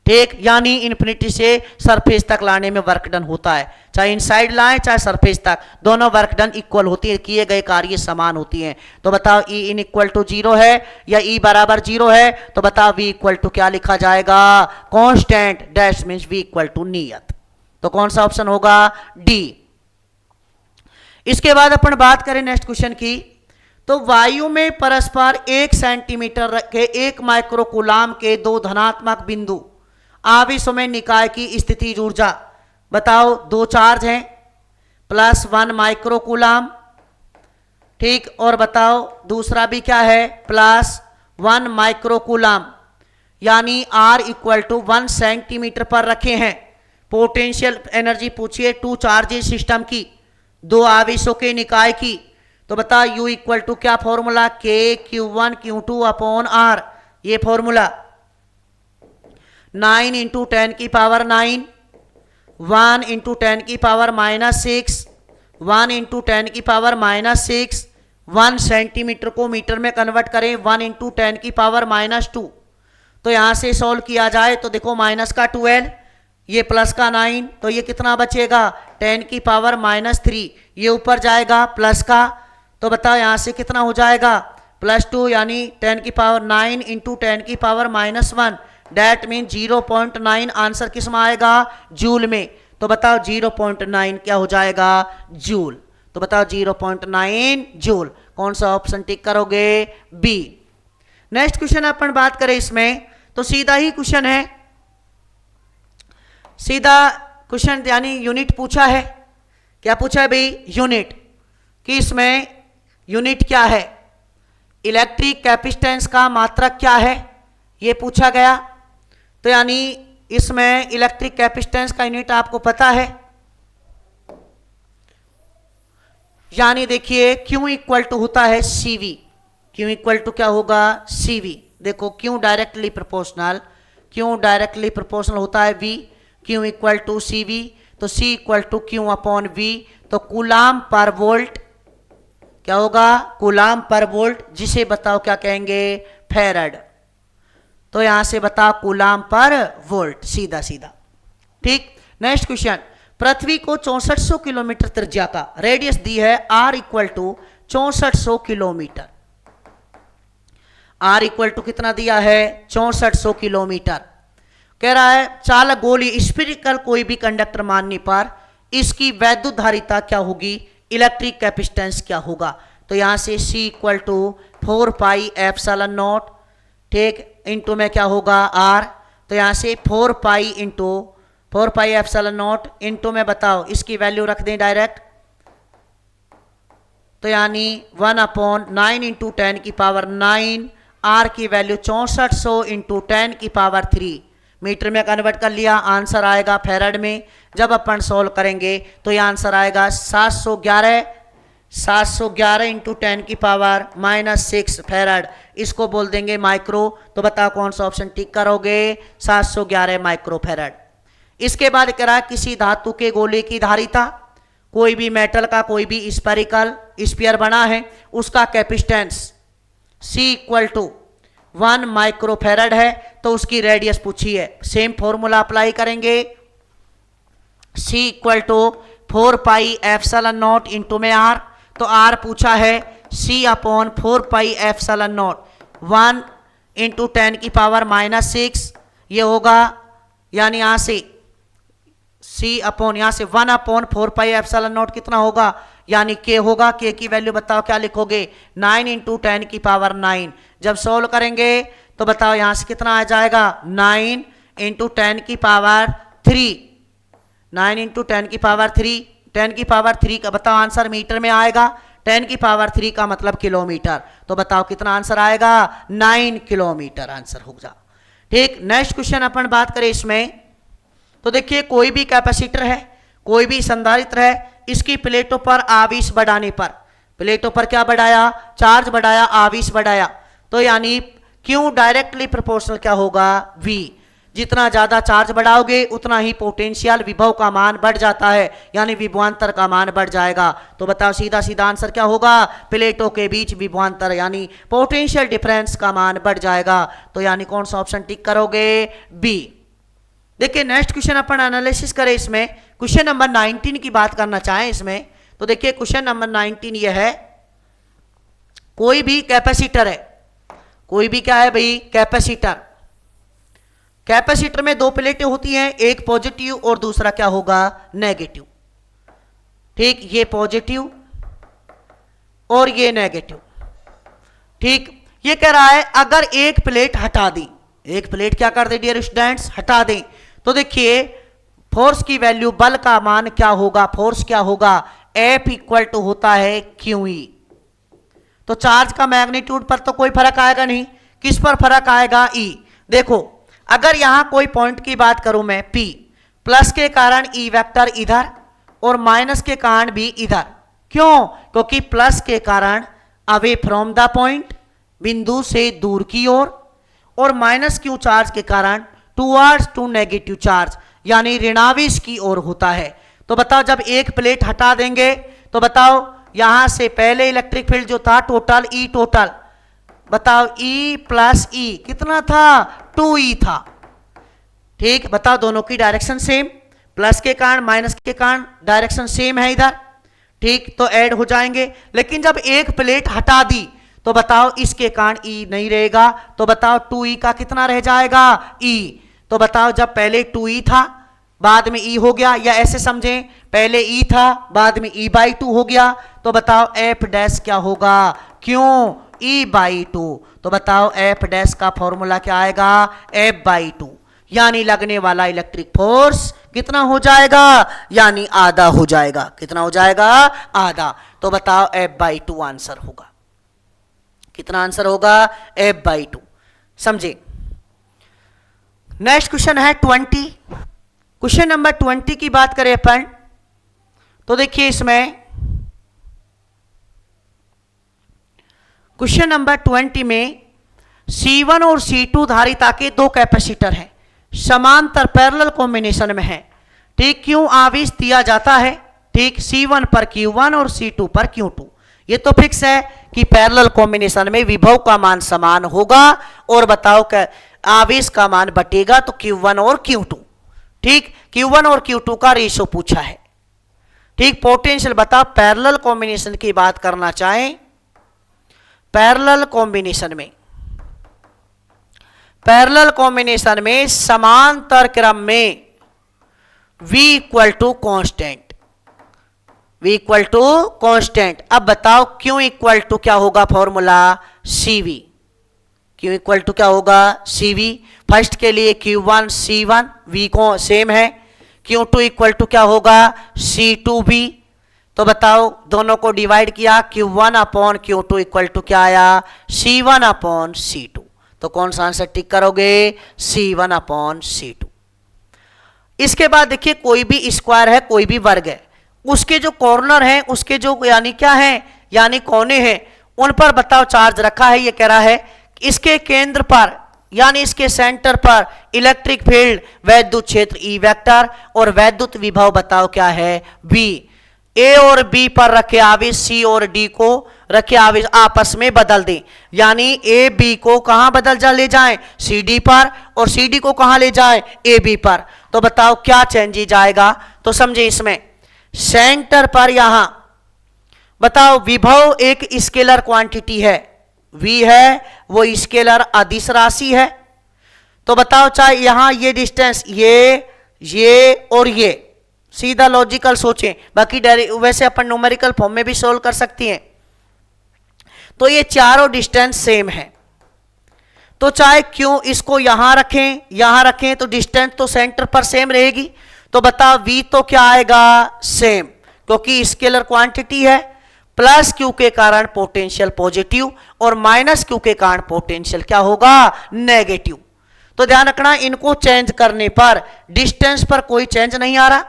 ठीक, यानी इन्फिनिटी से सरफेस तक लाने में वर्क डन होता है, चाहे इनसाइड लाएं चाहे सरफेस तक, दोनों वर्क डन इक्वल होती है, किए गए कार्य समान होती हैं। तो बताओ E इन इक्वल टू 0 है या E बराबर 0 है। तो बताओ V इक्वल टू क्या लिखा जाएगा constant, dash means V equal to नियत। तो कौन सा ऑप्शन होगा D। इसके बाद अपन बात करें नेक्स्ट क्वेश्चन की। तो वायु में परस्पर 1 सेंटीमीटर के 1 माइक्रोकूलाम के दो धनात्मक बिंदु आवेशों में निकाय की स्थितिज ऊर्जा बताओ। दो चार्ज हैं +1 माइक्रोकूलाम, ठीक, और बताओ दूसरा भी क्या है +1 माइक्रोकूलाम, यानी R इक्वल टू 1 सेंटीमीटर पर रखे हैं। पोटेंशियल एनर्जी पूछिए 2 चार्जेस सिस्टम की, 2 आवेशों के निकाय की। तो बता U इक्वल टू क्या formula KQ1 Q2 upon R, ये फॉर्मूला 9 इंटू 10 की पावर 9, 1 इंटू 10 की पावर -6, 1 इंटू 10 की पावर -6, 1 सेंटीमीटर को मीटर में कन्वर्ट करें 1 इंटू 10 की पावर -2। तो यहां से सॉल्व किया जाए तो देखो माइनस का 12, ये प्लस का 9, तो ये कितना बचेगा 10 की पावर -3, ये ऊपर जाएगा प्लस का। तो बताओ यहां से कितना हो जाएगा +2, यानी 10 की पावर 9 इंटू 10 की पावर -1, डेट मीन 0.9 आंसर किस में आएगा जूल में। तो बताओ 0.9 क्या हो जाएगा जूल। तो बताओ 0.9 जूल, कौन सा ऑप्शन टिक करोगे बी। नेक्स्ट क्वेश्चन अपन बात करें इसमें तो सीधा ही क्वेश्चन है, सीधा क्वेश्चन यानी यूनिट पूछा है। क्या पूछा है भाई यूनिट, कि इसमें यूनिट क्या है, इलेक्ट्रिक कैपेसिटेंस का मात्रक क्या है, ये पूछा गया। तो यानी इसमें इलेक्ट्रिक कैपेसिटेंस का यूनिट आपको पता है, यानी देखिए Q इक्वल टू होता है CV। Q इक्वल टू क्या होगा CV। देखो Q directly proportional, Q directly proportional होता है V, Q equal to CV। तो C equal to Q upon V। तो कूलाम पर वोल्ट क्या होगा कूलाम पर वोल्ट, जिसे बताओ क्या कहेंगे फैराड। तो यहां से बताओ कूलाम पर वोल्ट, सीधा सीधा। ठीक, नेक्स्ट क्वेश्चन, पृथ्वी को 6400 किलोमीटर त्रिज्या का रेडियस दी है R equal to 6400 kilometre. R equal to कितना दिया है 6400 किलोमीटर। कह रहा है चालक गोली स्फीरिकल कोई भी कंडक्टर मानने पर इसकी वैद्युत धारिता क्या होगी, इलेक्ट्रिक कैपेसिटेंस क्या होगा। तो यहां से C इक्वल टू 4πε0, ठीक, इंटू में क्या होगा R। तो यहां से 4π/4πε0 इंटू में बताओ इसकी वैल्यू रख दें डायरेक्ट। तो यानी 1/9 इंटू 10 की पावर 9, R की वैल्यू 6400 इंटू 10 की पावर 3 मीटर में कन्वर्ट कर लिया, आंसर आएगा फैराड में। जब अपन सॉल्व करेंगे तो ये आंसर आएगा 711 इंटू 10 की पावर -6 फैराड, इसको बोल देंगे माइक्रो। तो बताओ कौन सा ऑप्शन टिक करोगे 711 माइक्रो फैराड। इसके बाद कह रहा किसी धातु के गोले की धारिता, कोई भी मेटल का कोई भी स्फेरिकल स्फीयर बना है उसका capacitance C equal to 1 micro farad है, तो उसकी रेडियस पूछी है। सेम फॉर्मूला अप्लाई करेंगे, C इक्वल टू 4πε0 इंटू में R। तो R पूछा है C अपॉन 4πε0, 1 इंटू 10 की पावर -6 ये होगा, यानी यहां से C अपॉन यहां से 1/4πε0 कितना होगा, यानी k होगा, k की वैल्यू बताओ क्या लिखोगे, 9 इंटू 10 की पावर 9। जब सोल्व करेंगे तो बताओ यहां से कितना आ जाएगा, 9 इंटू 10 की पावर 3, 9 इंटू 10 की पावर 3, 10 की पावर 3 का बताओ आंसर मीटर में आएगा, 10 की पावर 3 का मतलब किलोमीटर, तो बताओ कितना आंसर आएगा, 9 किलोमीटर आंसर होगा। ठीक, नेक्स्ट क्वेश्चन अपन बात करें इसमें, तो देखिए कोई भी कैपेसिटर है, कोई भी संधारित्र है, इसकी प्लेटों पर आवेश बढ़ाने पर, प्लेटों पर क्या बढ़ाया, चार्ज बढ़ाया, आवेश बढ़ाया, तो यानी क्यू डायरेक्टली प्रोपोर्शनल क्या होगा, V। जितना ज्यादा चार्ज बढ़ाओगे उतना ही पोटेंशियल विभव का मान बढ़ जाता है, यानी विभवांतर का मान बढ़ जाएगा। तो बताओ सीधा सीधा आंसर क्या होगा, प्लेटों के बीच विभवांतर यानी पोटेंशियल डिफरेंस का मान बढ़ जाएगा। तो यानी कौन सा ऑप्शन टिक करोगे, बी। देखिए नेक्स्ट क्वेश्चन अपन एनालिसिस करें इसमें, क्वेश्चन नंबर 19 की बात करना चाहें इसमें, तो देखिए क्वेश्चन नंबर 19 ये है, कोई भी कैपेसिटर है, कोई भी क्या है भाई, कैपेसिटर, कैपेसिटर में दो प्लेटें होती हैं, एक पॉजिटिव और दूसरा क्या होगा, नेगेटिव। ठीक, ये पॉजिटिव और ये नेगेटिव। ठीक, ये कह रहा है अगर एक प्लेट हटा दी, एक प्लेट क्या कर दे डियर स्टूडेंट्स, हटा दें, तो देखिए फोर्स की वैल्यू, बल का मान क्या होगा, फोर्स क्या होगा, F इक्वल टू होता है QE। तो चार्ज का मैग्नीट्यूड पर तो कोई फर्क आएगा नहीं, किस पर फर्क आएगा, E। देखो अगर यहां कोई पॉइंट की बात करूं मैं P, प्लस के कारण E वेक्टर इधर और माइनस के कारण भी इधर, क्यों, क्योंकि प्लस के कारण अवे फ्रॉम द पॉइंट, बिंदु से दूर की ओर, और माइनस क्यू चार्ज के कारण टूवर्ड्स टू नेगेटिव चार्ज यानी ऋणावेश की ओर होता है। तो बताओ जब एक प्लेट हटा देंगे तो बताओ यहां से पहले इलेक्ट्रिक फील्ड जो था टोटल E टोटल, बताओ E प्लस E कितना था, 2E था। ठीक, बताओ दोनों की डायरेक्शन सेम, प्लस के कारण माइनस के कारण डायरेक्शन सेम है इधर। ठीक, तो ऐड हो जाएंगे, लेकिन जब एक प्लेट हटा दी तो बताओ इसके कारण E नहीं रहेगा, तो बताओ 2E का कितना रह जाएगा, E। तो बताओ जब पहले 2E था बाद में E हो गया, या ऐसे समझें पहले E था बाद में E/2 हो गया, तो बताओ F डैश क्या होगा, क्यों, E/2। तो बताओ F डैश का फॉर्मूला क्या आएगा, F/2, यानी लगने वाला इलेक्ट्रिक फोर्स कितना हो जाएगा, यानी आधा हो जाएगा, कितना हो जाएगा, आधा। तो बताओ F/2 आंसर होगा, कितना आंसर होगा, F/2। समझे। नेक्स्ट क्वेश्चन है 20, क्वेश्चन नंबर 20 की बात करें अपन, तो देखिए इसमें क्वेश्चन नंबर 20 में C1 और C2 धारिता के दो कैपेसिटर हैं, समांतर पैरेलल कॉम्बिनेशन में है। ठीक, क्यों आवेश दिया जाता है, ठीक, C1 पर Q1 और C2 पर Q2। ये तो फिक्स है कि पैरेलल कॉम्बिनेशन में विभव का मान समान होगा, और बताओ क्या आवेश का मान बटेगा, तो Q1 और Q2। ठीक, Q1 और Q2 का रेशो पूछा है। ठीक, पोटेंशियल बताओ पैरेलल कॉम्बिनेशन की बात करना चाहें, पैरेलल कॉम्बिनेशन में, पैरेलल कॉम्बिनेशन में समांतर क्रम में V equal to constant, V equal to constant. अब बताओ Q इक्वल टू क्या होगा, formula CV, Q equal to क्या होगा, CV। फर्स्ट के लिए Q1 C1 V को सेम है, Q2 इक्वल टू क्या होगा, C2V। तो बताओ दोनों को डिवाइड किया, Q1 upon Q2 equal to क्या आया, C1 अपॉन C2। तो कौन सा आंसर टिक करोगे, C1 अपॉन C2। इसके बाद देखिए कोई भी स्क्वायर है, कोई भी वर्ग है, उसके जो कॉर्नर हैं, उसके जो यानी क्या है, यानी कोने हैं, उन पर बताओ चार्ज रखा है। ये कह रहा है इसके केंद्र पर यानी इसके सेंटर पर इलेक्ट्रिक फील्ड, वैद्युत क्षेत्र E वेक्टर, और वैद्युत विभव बताओ क्या है, V। A और B पर रखे आवेश C और D को रखे आवेश आपस में बदल दें, यानी A B को कहां बदल जा ले जाएं, CD पर, और CD को कहां ले जाएं, AB पर। तो बताओ क्या चेंज जाएगा, तो समझे इसमें सेंटर पर यहां बताओ विभव एक स्केलर क्वांटिटी है, V है, वो स्केलर अदिश राशि है। तो बताओ चाहे यहां ये डिस्टेंस ये और ये सीधा लॉजिकल सोचें, बाकी वैसे अपन न्यूमेरिकल फॉर्म में भी सोल्व कर सकती हैं। तो ये चारों डिस्टेंस सेम है, तो चाहे क्यों इसको यहां रखें तो डिस्टेंस तो सेंटर पर सेम रहेगी। तो बताओ v तो क्या आएगा, सेम, क्योंकि स्केलर क्वांटिटी है, प्लस q के कारण पोटेंशियल पॉजिटिव और माइनस q के कारण पोटेंशियल क्या होगा, नेगेटिव। तो ध्यान रखना, इनको चेंज करने पर डिस्टेंस पर कोई चेंज नहीं आ रहा,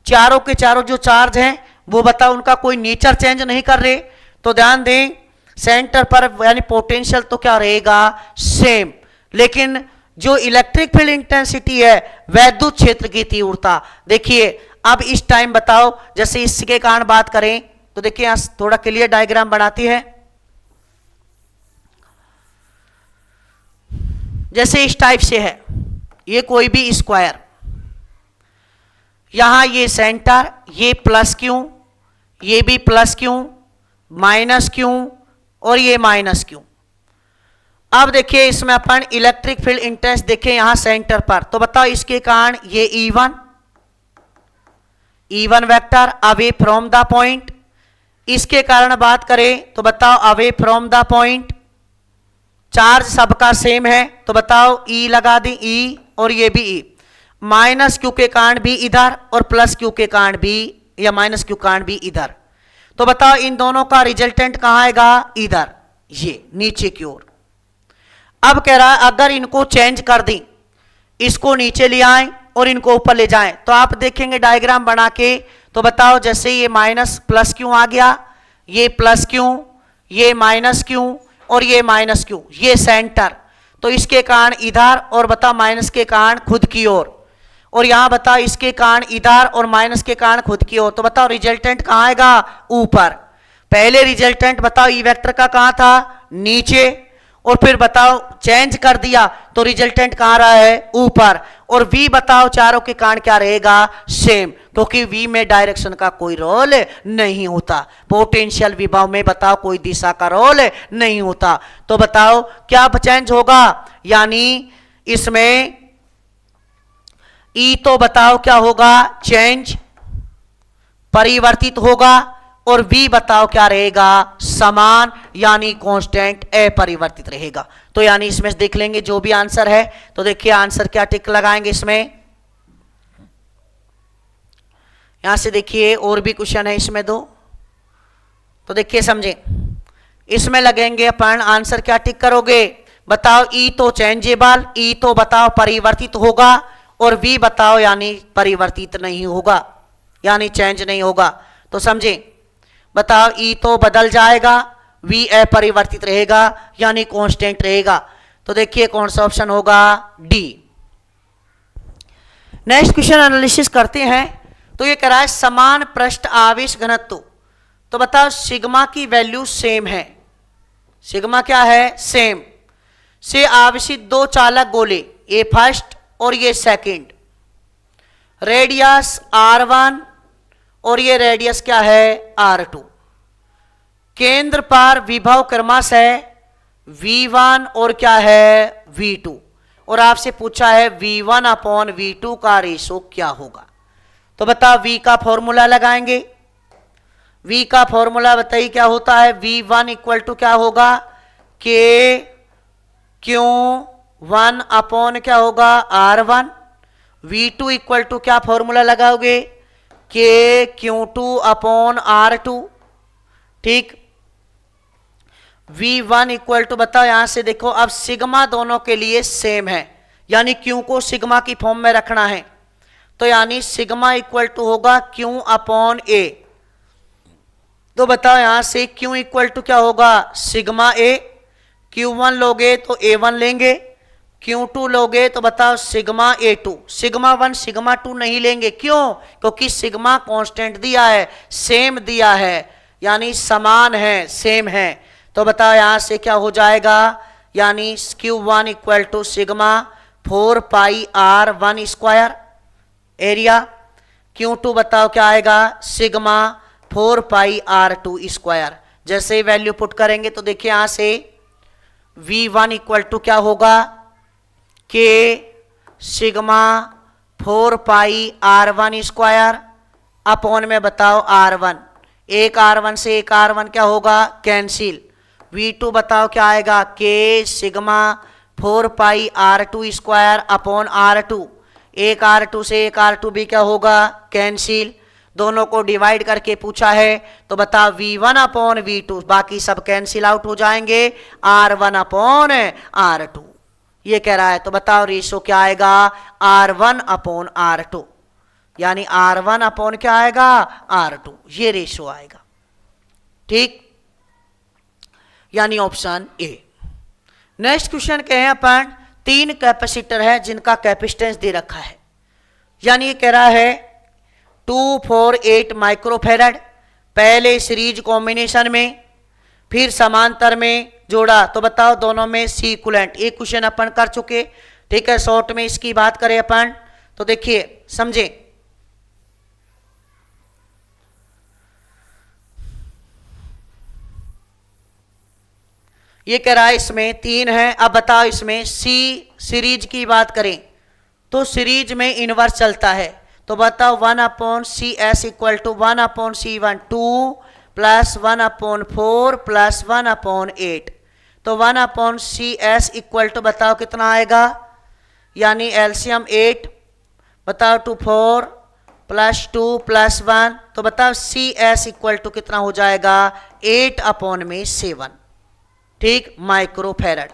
चारों के चारों जो चार्ज हैं वो बताओ उनका कोई नेचर चेंज नहीं कर रहे। तो ध्यान दें, सेंटर पर यानी पोटेंशियल तो क्या रहेगा, सेम, लेकिन जो इलेक्ट्रिक फील्ड इंटेंसिटी है, वैद्युत क्षेत्र की तीव्रता, देखिए अब इस टाइम बताओ, जैसे इसके कारण बात करें तो देखिए यहां थोड़ा क्लियर डायग्राम बनाती है, जैसे इस टाइप से है, ये कोई भी स्क्वायर, यहां ये सेंटर, ये प्लस क्यों, ये भी प्लस क्यों, माइनस क्यों और ये माइनस क्यों। अब देखिए इसमें अपन इलेक्ट्रिक फील्ड इंटेंस देखें यहां सेंटर पर, तो बताओ इसके कारण ये E1 vector away from the point, इसके कारण बात करें तो बताओ away from the point, charge सबका सेम है तो बताओ E लगा दी, E और ये भी E, माइनस क्यू के कारण भी इधर और प्लस क्यू के कारण भी या माइनस क्यू कारण भी इधर। तो बताओ इन दोनों का रिजल्टेंट कहां आएगा, इधर, ये नीचे की ओर। अब कह रहा है अगर इनको चेंज कर दें, इसको नीचे ले आए और इनको ऊपर ले जाएं, तो आप देखेंगे डायग्राम बना के, तो बताओ जैसे ये माइनस प्लस क्यों आ गया, ये प्लस क्यों, ये माइनस क्यों और ये माइनस क्यों, ये सेंटर, तो इसके कारण इधर और बताओ माइनस के कारण खुद की ओर, और यहां बताओ इसके कारण इधर और माइनस के कारण खुद की ओर। तो बताओ रिजल्टेंट कहां आएगा, ऊपर। पहले रिजल्टेंट बताओ ई वेक्टर का कहां था, नीचे, और फिर बताओ चेंज कर दिया तो रिजल्टेंट कहां रहा है, ऊपर। और v बताओ चारों के कारण क्या रहेगा, सेम, क्योंकि v में डायरेक्शन का कोई रोल नहीं होता, पोटेंशियल विभव में बताओ कोई दिशा का रोल नहीं होता। तो बताओ क्या चेंज होगा, यानी इसमें E तो बताओ क्या होगा, चेंज, परिवर्तित होगा, और V बताओ क्या रहेगा, समान, यानी कांस्टेंट, अपरिवर्तित रहेगा। तो यानी इसमें देख लेंगे जो भी आंसर है, तो देखिए आंसर क्या टिक लगाएंगे इसमें, यहां से देखिए और भी क्वेश्चन है इसमें दो, तो देखिए समझे, इसमें लगेंगे अपन आंसर क्या टिक करोगे, बताओ E तो चेंजेबल, E तो बताओ परिवर्तित होगा, और V बताओ यानी परिवर्तित नहीं होगा, यानी चेंज नहीं होगा। तो समझे, बताओ E तो बदल जाएगा, V अपरिवर्तित रहेगा यानी कांस्टेंट रहेगा। तो देखिए कौन सा ऑप्शन होगा, डी। नेक्स्ट क्वेश्चन एनालिसिस करते हैं। तो ये कह रहा है समान पृष्ठ आवेश घनत्व, तो बताओ सिग्मा की वैल्यू सेम है, सिग्मा क्या है, सेम, से आवेशित दो चालक गोले, ये फर्स्ट और ये सेकंड, रेडियस R1 और ये रेडियस क्या है, R2, केंद्र पर विभव क्रमशः V1 और क्या है, V2, और आपसे पूछा है V1 अपॉन V2 का रेशो क्या होगा। तो बताओ V का फॉर्मूला लगाएंगे, V का फॉर्मूला बताइए क्या होता है, V1 इक्वल टू क्या होगा, K Q1 अपॉन क्या होगा, R1, V2 इक्वल टू क्या फॉर्मूला लगाओगे, K Q2 अपॉन R2, ठीक। V1 इक्वल टू बताओ, यहां से देखो अब सिग्मा दोनों के लिए सेम है, यानी Q को सिग्मा की फॉर्म में रखना है, तो यानी सिग्मा इक्वल टू होगा Q अपॉन A। तो बताओ यहां से Q इक्वल टू क्या होगा, सिग्मा A, Q1 लोगे तो A1 लेंगे, Q2 लोगे तो बताओ सिग्मा A2, सिग्मा 1 सिग्मा 2 नहीं लेंगे, क्यों, क्योंकि सिग्मा कांस्टेंट दिया है, सेम दिया है, यानी समान है, सेम है। तो बताओ यहां से क्या हो जाएगा, यानी Q1 equal to sigma 4 pi R1 square area, Q2 बताओ क्या आएगा, सिग्मा 4 पाई R2 स्क्वायर। जैसे वैल्यू पुट करेंगे तो देखिए यहां से V1 इक्वल टू क्या होगा, K sigma 4 pi R1 square upon में बताओ R1, एक R1 से एक R1 क्या होगा, कैंसिल। V2 बताओ क्या आएगा, K sigma 4 pi R2 square upon R2, एक R2 से एक R2 भी क्या होगा, कैंसिल। दोनों को डिवाइड करके पूछा है तो बताओ V1 अपॉन V2, बाकी सब कैंसिल आउट हो जाएंगे, R1 अपॉन R2 ये कह रहा है। तो बताओ रेशो क्या आएगा, R1 अपॉन R2, यानी R1 अपॉन क्या आएगा, R2, ये रेशो आएगा। ठीक, यानी ऑप्शन ए। नेक्स्ट क्वेश्चन कहे हैं अपन, 3 कैपेसिटर है जिनका कैपेसिटेंस दे रखा है, यानी ये कह रहा है 248 माइक्रोफेरेड, पहले सीरीज कॉम्बिनेशन में फिर समांतर में जोड़ा, तो बताओ दोनों में सी इक्विवेलेंट। एक क्वेश्चन अपन कर चुके, ठीक है। शॉर्ट में इसकी बात करें अपन तो देखिए समझे, ये कह रहा है इसमें 3 है। अब बताओ इसमें सी सीरीज की बात करें तो सीरीज में इनवर्स चलता है, तो बताओ 1 upon C S equal to 1 upon C 1 2 plus 1 upon 4 plus 1 upon 8, तो 1 upon C S equal to बताओ कितना आएगा, यानी एलसीएम 8, बताओ 2 4 प्लस 2 प्लस 1, तो बताओ सी एस इक्वल टू कितना हो जाएगा, 8 अपॉन में 7, ठीक, माइक्रोफेरेड।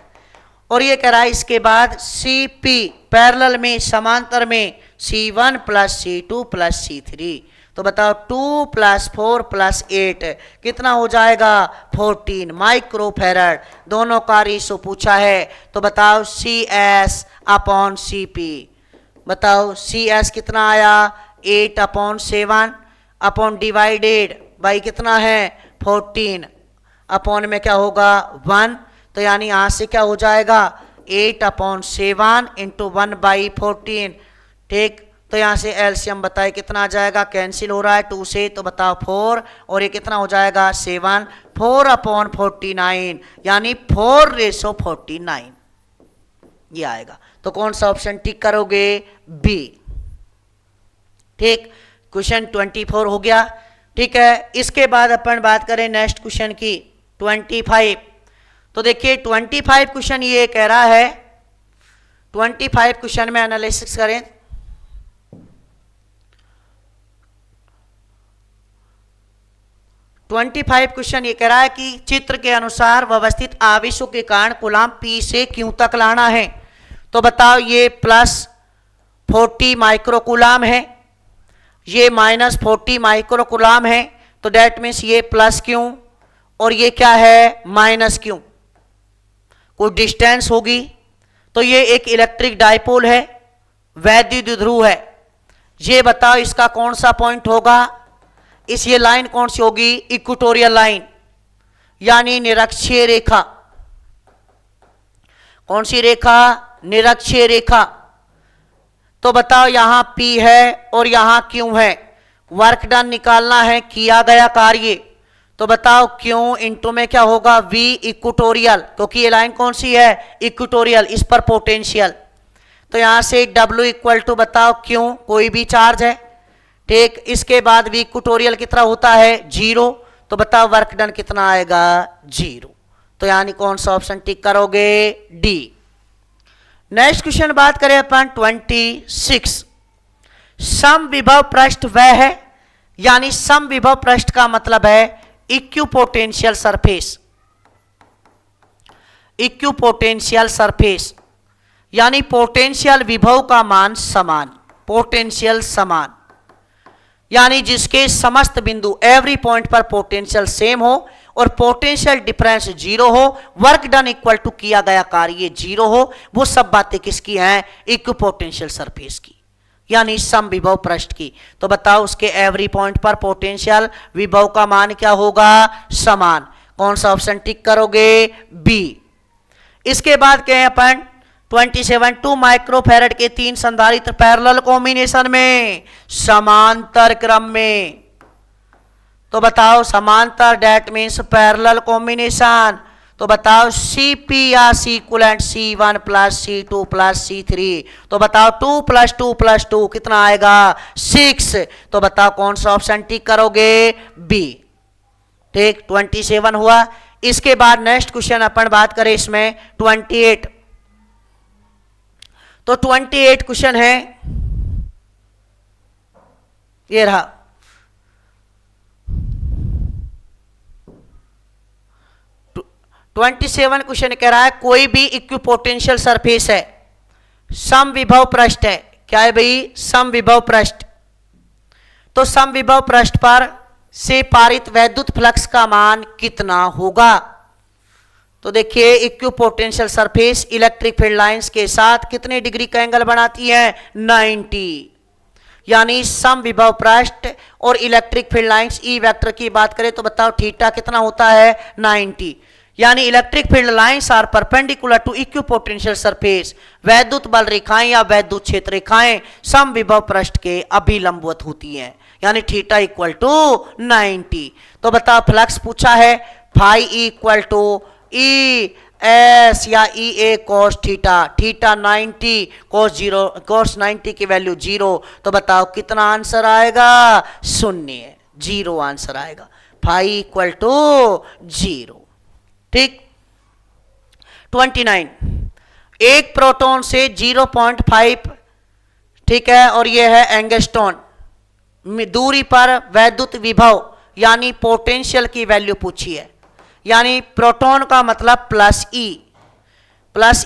और ये कह रहा है इसके बाद सी पी पैरेलल में समांतर में C1 plus C2 plus C3, तो बताओ 2 प्लस 4 प्लस 8 कितना हो जाएगा, 14 माइक्रोफेरेड। दोनों का रेशो पूछा है तो बताओ CS अपॉन CP, बताओ CS कितना आया, 8 अपॉन 7 अपॉन डिवाइडेड बाई कितना है, 14 अपॉन में क्या होगा 1, तो यानी यहां से क्या हो जाएगा 8 अपॉन 7 इंटू 1 बाई 14, ठीक। तो यहां से एलसीएम बताए कितना आ जाएगा, कैंसिल हो रहा है 2 से, तो बताओ 4 और ये कितना हो जाएगा 7, 4 अपॉन 49, यानी 4:49 ये आएगा। तो कौन सा ऑप्शन टिक करोगे, बी, ठीक। क्वेश्चन 24 हो गया, ठीक है। इसके बाद अपन बात करें नेक्स्ट क्वेश्चन की 25, तो देखिए 25 क्वेश्चन ये कह रहा है, 25 क्वेश्चन में एनालिसिस करें, क्वेश्चन ये कह रहा है कि चित्र के अनुसार व्यवस्थित आवेशों के कारण कूलाम P से Q तक लाना है, तो बताओ ये प्लस 40 माइक्रोकूलाम है, ये माइनस 40 माइक्रोकूलाम है, तो डेट मीन्स ये प्लस Q और ये क्या है माइनस Q, कोई डिस्टेंस होगी, तो ये एक इलेक्ट्रिक डाइपोल है, वैद्युत द्विध्रुव है। ये बताओ इसका कौन सा पॉइंट होगा, इस ये लाइन कौन सी होगी, इक्वेटोरियल लाइन, यानी निरक्षीय रेखा। कौन सी रेखा, निरक्षीय रेखा। तो बताओ यहां P है और यहां Q है, वर्क डन निकालना है, किया गया कार्य, तो बताओ Q इंटू में क्या होगा, V इक्वेटोरियल, क्योंकि ये लाइन कौन सी है, इक्वेटोरियल, इस पर पोटेंशियल, तो यहां से W इक्वल टू बताओ Q कोई भी चार्ज है, ठीक। इसके बाद V इक्वेटोरियल कितना होता है 0, तो बताओ वर्क डन कितना आएगा 0, तो यानी कौन सा ऑप्शन टिक करोगे, डी। नेक्स्ट क्वेश्चन बात करें अपन 26, समविभव पृष्ठ वह है, यानी समविभव पृष्ठ का मतलब है इक्विपोटेंशियल सरफेस, इक्विपोटेंशियल सरफेस, यानी पोटेंशियल विभव का मान समान, पोटेंशियल समान, यानी जिसके समस्त बिंदु एवरी पॉइंट पर पोटेंशियल सेम हो और पोटेंशियल डिफरेंस 0 हो, वर्क डन इक्वल टू किया गया कार्य 0 हो, वो सब बातें किसकी हैं, इक्विपोटेंशियल सरफेस की, यानी समविभव पृष्ठ की। तो बताओ उसके एवरी पॉइंट पर पोटेंशियल विभव का मान क्या होगा, समान। कौन सा ऑप्शन टिक करोगे, बी। इसके बाद क्या है अपन 27, 2 माइक्रोफेरेड के 3 संधारित्र पैरेलल कॉम्बिनेशन में समांतर क्रम में, तो बताओ समांतर डेट मीन्स पैरेलल कॉम्बिनेशन, तो बताओ Cp या Cequivalent C1 plus C2 plus C3, तो बताओ 2 प्लस 2 प्लस 2 कितना आएगा 6, तो बताओ कौन सा ऑप्शन टिक करोगे बी। ठीक, 27 हुआ। इसके बाद नेक्स्ट क्वेश्चन अपन बात करें इसमें 28, तो 28 क्वेश्चन है, ये रहा। ट्वेंटी 27 क्वेश्चन कह रहा है कोई भी इक्विपोटेंशियल सरफेस है, समविभव पृष्ठ है। क्या है भाई? समविभव पृष्ठ। तो समविभव पृष्ठ पर से पारित वैद्युत फ्लक्स का मान कितना होगा? तो देखिए equipotential surface electric field lines के साथ कितने डिग्री का एंगल बनाती है? 90। यानी समविभव पृष्ठ और electric field lines E vector की बात करें तो बताओ थीटा कितना होता है? 90। यानी electric field lines are perpendicular to equipotential surface. वैद्युत बल रेखाएं या वैद्युत क्षेत्र रेखाएं समविभव पृष्ठ के अभिलंबवत होती हैं, यानी थीटा इक्वल टू 90। तो बताओ फ्लक्स पूछा है, phi equal to E S या E A cos theta, theta 90 cos 90 की वैल्यू 0, तो बताओ कितना आंसर आएगा? 0, 0 आंसर आएगा। Phi equal to 0। ठीक। 29, एक प्रोटॉन से 0.5, ठीक है, और यह है एंगस्ट्रॉन दूरी पर वैद्युत विभव यानी पोटेंशियल की वैल्यू पूछी है। यानी प्रोटॉन का मतलब प्लस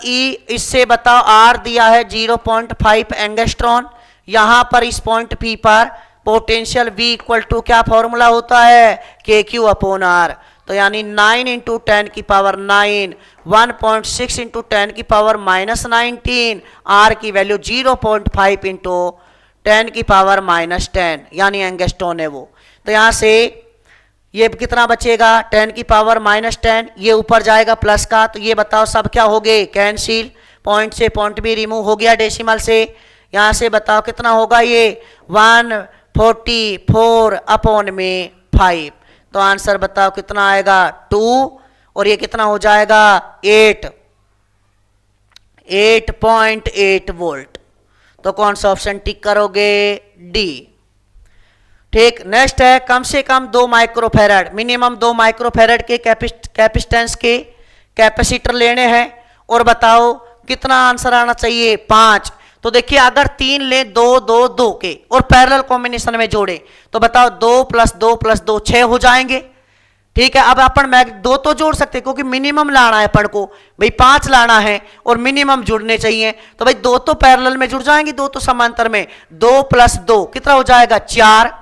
ई, इससे बताओ आर दिया है 0.5 एंगस्ट्रॉन, यहां पर इस पॉइंट पी पर पोटेंशियल V इक्वल टू क्या फॉर्मूला होता है? KQ upon R। तो यानी 9 इंटू 10 की पावर 9, 1.6 इंटू 10 की पावर -19, R की वैल्यू 0.5 इंटू 10 की पावर -10, यानी एंगस्ट्रॉन है वो। तो यहां से ये कितना बचेगा? 10 की पावर -10, ये ऊपर जाएगा प्लस का, तो ये बताओ सब क्या हो गए? कैंसिल। पॉइंट से पॉइंट भी रिमूव हो गया डेसिमल से। यहां से बताओ कितना होगा? ये 144 अपॉन में 5, तो आंसर बताओ कितना आएगा? 2, और ये कितना हो जाएगा? 8.8 वोल्ट। तो कौन सा ऑप्शन टिक करोगे? डी। ठीक। नेक्स्ट है कम से कम 2 माइक्रोफेरेड, मिनिमम 2 माइक्रोफेरेड के कैपेसिटेंस के कैपेसिटर लेने हैं, और बताओ कितना आंसर आना चाहिए? 5। तो देखिए अगर 3 ले 2 2 2 के और पैरेलल कॉम्बिनेशन में जोड़े तो बताओ 2 + 2 + 2 6 हो जाएंगे। ठीक है, अब अपन 2 तो जोड़ सकते क्योंकि मिनिमम लाना है अपन को, भाई 5 लाना है और मिनिमम जुड़ने चाहिए, तो भाई 2 तो पैरेलल में जुड़ जाएंगे, 2 तो समांतर में, 2 + 2 कितना हो जाएगा? 4।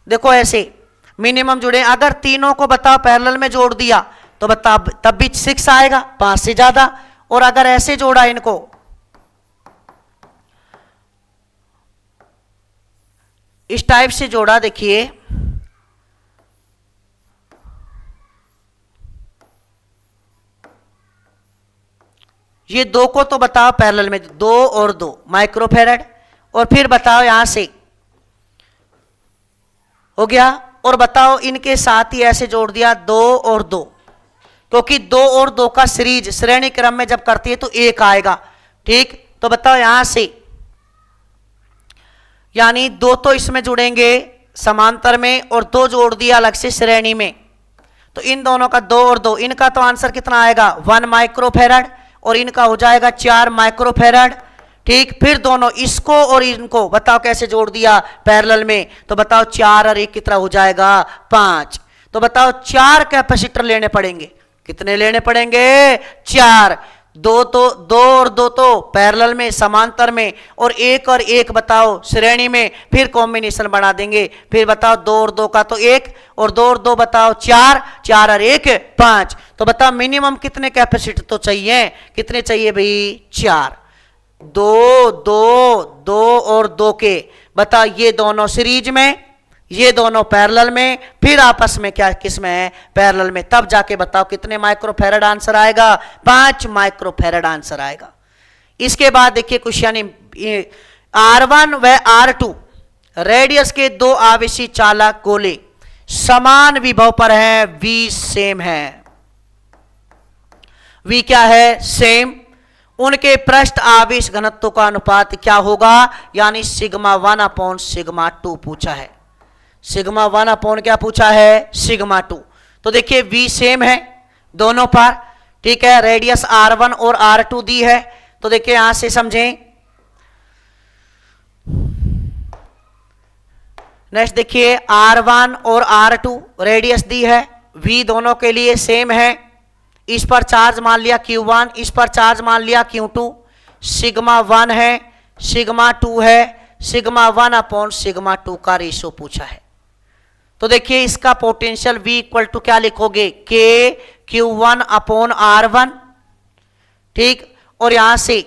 देखो ऐसे मिनिमम जुड़े, अगर तीनों को बताओ पैरेलल में जोड़ दिया तो बताओ तब भी 6 आएगा, 5 से ज्यादा। और अगर ऐसे जोड़ा इनको, इस टाइप से जोड़ा, देखिए ये 2 को तो बताओ पैरेलल में 2 और 2 माइक्रोफेरेड, और फिर बताओ यहां से हो गया, और बताओ इनके साथ ही ऐसे जोड़ दिया 2 और 2, क्योंकि 2 और 2 का सीरीज श्रेणी क्रम में जब करती है तो 1 आएगा। ठीक, तो बताओ यहां से, यानी 2 तो इसमें जुड़ेंगे समांतर में और 2 जोड़ दिया अलग से श्रेणी में, तो इन दोनों का 2 और 2, इनका तो आंसर कितना आएगा? 1 माइक्रोफेरेड, और इनका हो जाएगा 4 माइक्रोफेरेड। ठीक, फिर दोनों इसको और इनको बताओ कैसे जोड़ दिया पैरेलल में, तो बताओ 4 और 1 कितना हो जाएगा? 5। तो बताओ 4 कैपेसिटर लेने पड़ेंगे। कितने लेने पड़ेंगे? 4। 2 और 2 तो पैरेलल में समांतर में, और 1 और 1 बताओ श्रेणी में, फिर कॉम्बिनेशन बना देंगे। फिर बताओ 2 और 2 का तो 1, और 2 और 2 बताओ 4, 4 और 1 5। तो बताओ मिनिमम कितने कैपेसिटर तो चाहिए? कितने चाहिए भाई? 4। 2 2 2 और 2 के बताओ, ये दोनों सीरीज में, ये दोनों पैरेलल में, फिर आपस में क्या किस में है? पैरेलल में। तब जाके बताओ कितने माइक्रोफेरेड आंसर आएगा? 5 माइक्रोफेरेड आंसर आएगा। इसके बाद देखिए क्वेश्चन R1 व R2 रेडियस के 2 आवेशी चालक गोले समान विभव पर हैं, V सेम है। V क्या है, सेम। उनके पृष्ठ आवेश घनत्व का अनुपात क्या होगा, यानी सिग्मा 1 अपॉन सिग्मा 2 पूछा है। सिग्मा 1 अपॉन क्या पूछा है, सिग्मा 2। तो देखिए V सेम है दोनों पर, ठीक है। रेडियस R1 और R2 दी है, तो देखिए यहां से समझें। नेक्स्ट देखिए R1 और R2 रेडियस दी है, V दोनों के लिए सेम है। इस पर चार्ज मान लिया Q1, इस पर चार्ज मान लिया Q2। सिग्मा 1 है, सिग्मा 2 है, सिग्मा 1 अपॉन सिग्मा 2 का रेशो पूछा है। तो देखिए इसका पोटेंशियल V इक्वल टू क्या लिखोगे, K Q1 अपॉन R1, ठीक। और यहां से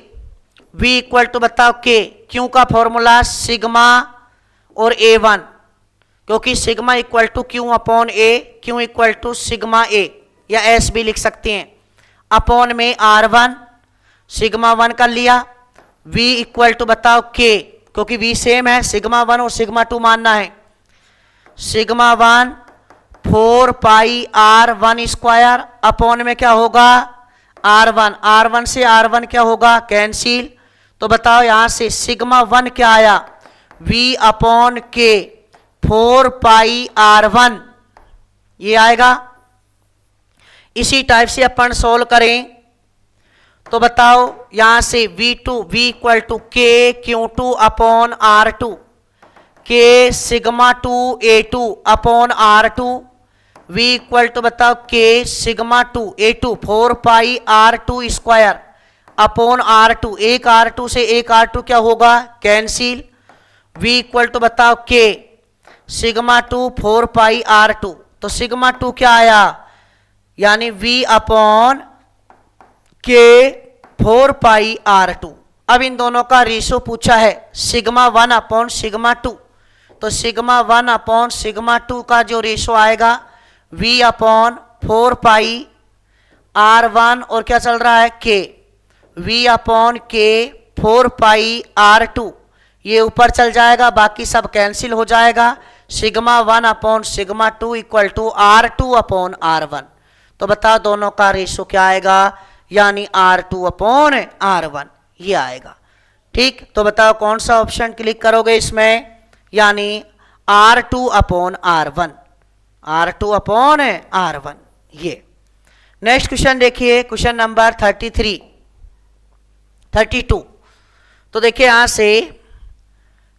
V इक्वल टू बताओ K, Q का फॉर्मूला सिग्मा और A1, क्योंकि sigma equal to Q upon A, Q equal to sigma A या S भी लिख सकते हैं, अपॉन में R1, सिग्मा 1 कर लिया। V इक्वल टू बताओ K, क्योंकि V सेम है, सिग्मा 1 और सिग्मा 2 मानना है। Sigma 1 4 pi R1 square, upon में क्या होगा R1, R1 से R1 क्या होगा, कैंसिल। तो बताओ यहां से सिग्मा 1 क्या आया, V upon K 4 pi R1, ये आएगा। इसी टाइप से अपन सोल्व करें तो बताओ यहां से V equal to K Q2 upon R2, K sigma 2 A2 upon R2, V equal to बताओ K sigma 2 A2 4 pi R2 square upon R2, एक R2 से एक R2 क्या होगा, कैंसिल। V इक्वल टू बताओ K सिग्मा 2 4 पाई R2, तो sigma 2 क्या आया, यानी V upon K 4 pi R2। अब इन दोनों का रेशो पूछा है, सिग्मा 1 अपॉन सिग्मा 2, तो सिग्मा 1 अपॉन सिग्मा 2 का जो रेशो आएगा V अपॉन 4 पाई R1 और क्या चल रहा है K, V upon K 4 pi R2, ये ऊपर चल जाएगा, बाकी सब कैंसिल हो जाएगा। Sigma 1 upon sigma 2 equal to R2 upon R1। तो बताओ दोनों का रेशो क्या आएगा, यानी R2 अपॉन R1 ये आएगा, ठीक। तो बताओ कौन सा ऑप्शन क्लिक करोगे इसमें, यानी R2 upon R1, R2 upon R1 ये। नेक्स्ट क्वेश्चन देखिए, क्वेश्चन नंबर 32। तो देखिए यहां से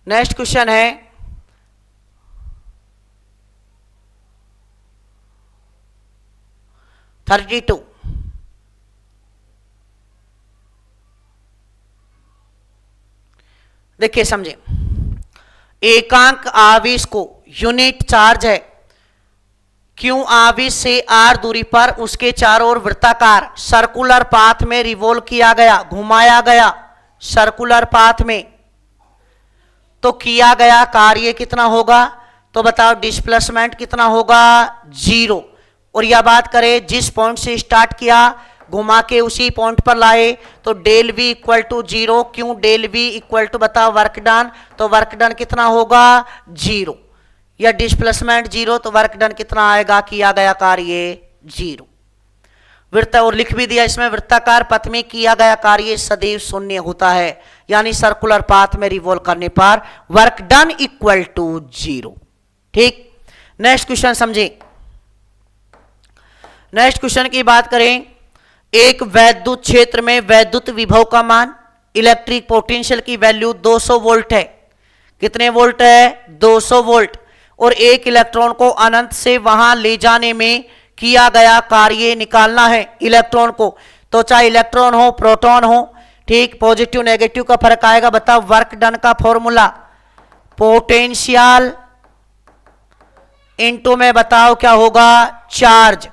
नेक्स्ट क्वेश्चन है 32। देखिए समझे, एकांक आवेश को यूनिट चार्ज है Q आवेश से R दूरी पर उसके चारों ओर वृत्ताकार सर्कुलर पाथ में रिवॉल्व किया गया, घुमाया गया सर्कुलर पाथ में, तो किया गया कार्य कितना होगा, तो बताओ डिस्प्लेसमेंट कितना होगा, 0। और यह बात करें जिस पॉइंट से स्टार्ट किया घुमा के उसी पॉइंट पर लाए, तो डेल V इक्वल टू 0, क्यों डेल V इक्वल टू बताओ वर्क डन, तो वर्क डन कितना होगा 0, या डिस्प्लेसमेंट 0, तो वर्क डन कितना आएगा, किया गया कार्य 0। वृत्त और लिख भी दिया इसमें, वृत्ताकार पथ में किया गया कार्य सदैव शून्य होता है, यानी सर्कुलर पाथ में रिवॉल्व करने पर वर्क डन इक्वल टू 0, ठीक। नेक्स्ट क्वेश्चन समझे। नेक्स्ट क्वेश्चन की बात करें, एक वैद्युत क्षेत्र में वैद्युत विभव का मान, इलेक्ट्रिक पोटेंशियल की वैल्यू 200 वोल्ट है। कितने वोल्ट है, 200 वोल्ट। और एक इलेक्ट्रॉन को अनंत से वहां ले जाने में किया गया कार्य निकालना है इलेक्ट्रॉन को, तो चाहे इलेक्ट्रॉन हो प्रोटॉन हो, ठीक। पॉजिटिव नेगेटिव का फर्क आएगा। बताओ वर्क डन का फॉर्मूला पोटेंशियल इनटू में बताओ क्या होगा, चार्ज,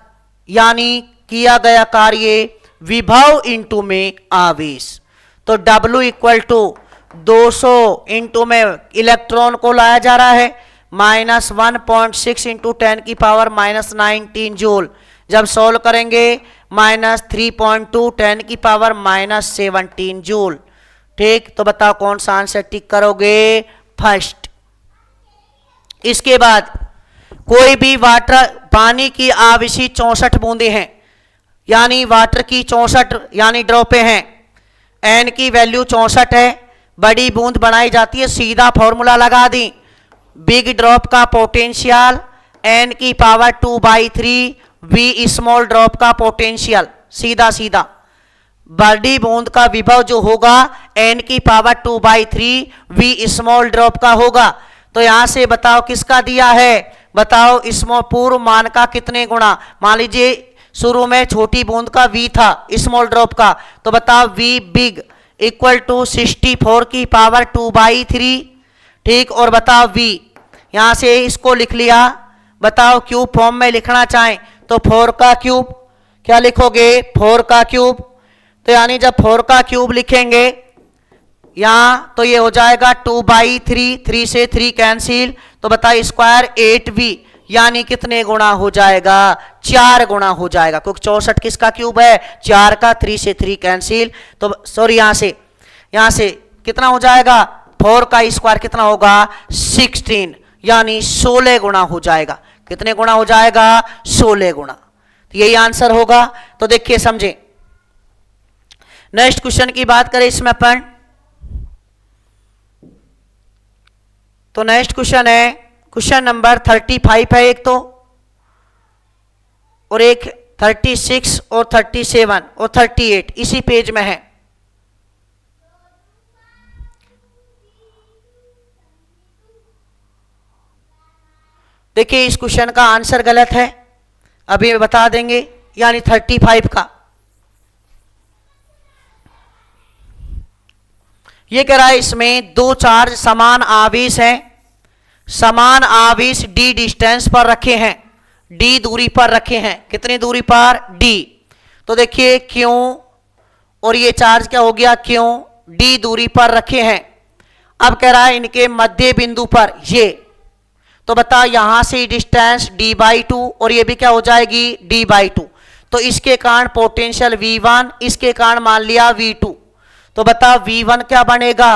यानी किया गया कार्य विभव इनटू में आवेश। तो W इक्वल टू 200 इंटू में इलेक्ट्रॉन को लाया जा रहा है -1.6 इंटू 10 की पावर -19 जूल। जब सॉल्व करेंगे -3.2 10 की पावर -17 जूल, ठीक। तो बताओ कौन सा आंसर टिक करोगे, फर्स्ट। इसके बाद कोई भी वाटर पानी की आवेशी 64 बूंदे हैं, यानी वाटर की 64 यानी ड्रॉपें हैं, एन की वैल्यू 64 है, बड़ी बूंद बनाई जाती है, सीधा फॉर्मूला लगा दी, बिग ड्रॉप का पोटेंशियल एन की पावर 2/3 वी स्मॉल ड्रॉप का पोटेंशियल, सीधा सीधा बड़ी बूंद का विभव जो होगा एन की पावर 2/3 वी स्मॉल ड्रॉप का होगा। तो यहां से बताओ किसका दिया है, बताओ इसमें पूर्व मान का कितने गुणा, मान लीजिए शुरू में छोटी बूंद का v था स्मॉल ड्रॉप का, तो बताओ v बिग इक्वल टू 64 की पावर 2/3, ठीक, और बताओ v, यहां से इसको लिख लिया, बताओ क्यूब फॉर्म में लिखना चाहें तो 4 का क्यूब, क्या लिखोगे 4 का क्यूब, तो यानी जब 4 का क्यूब लिखेंगे यहां तो ये हो जाएगा 2/3, 3 से 3 कैंसिल, तो बताइए स्क्वायर 8v, यानी कितने गुणा हो जाएगा, 4 गुणा हो जाएगा, क्योंकि 64 किसका क्यूब है, 4 का, 3 से 3 कैंसिल, तो सॉरी यहां से कितना हो जाएगा, 4 का स्क्वायर कितना होगा 16, यानी 16 गुणा हो जाएगा, कितने गुणा हो जाएगा 16 गुणा, तो यही आंसर होगा। तो देखिए समझे, नेक्स्ट क्वेश्चन की बात करें इसमें अपन, तो नेक्स्ट क्वेश्चन है क्वेश्चन नंबर 35 है एक तो, और एक 36 और 37 और 38 इसी पेज में है। देखिए इस क्वेश्चन का आंसर गलत है, अभी बता देंगे, यानी 35 का ये कह रहा है इसमें दो चार्ज समान आवेश हैं, समान आवेश d डिस्टेंस पर रखे हैं, d दूरी पर रखे हैं, कितनी दूरी पर d, तो देखिए क्यों, और ये चार्ज क्या हो गया क्यों, d दूरी पर रखे हैं। अब कह रहा है इनके मध्य बिंदु पर ये, तो बता यहां से डिस्टेंस d/2 और ये भी क्या हो जाएगी d/2, तो इसके कारण पोटेंशियल V1, इसके कारण मान लिया V2, तो बता V1 क्या बनेगा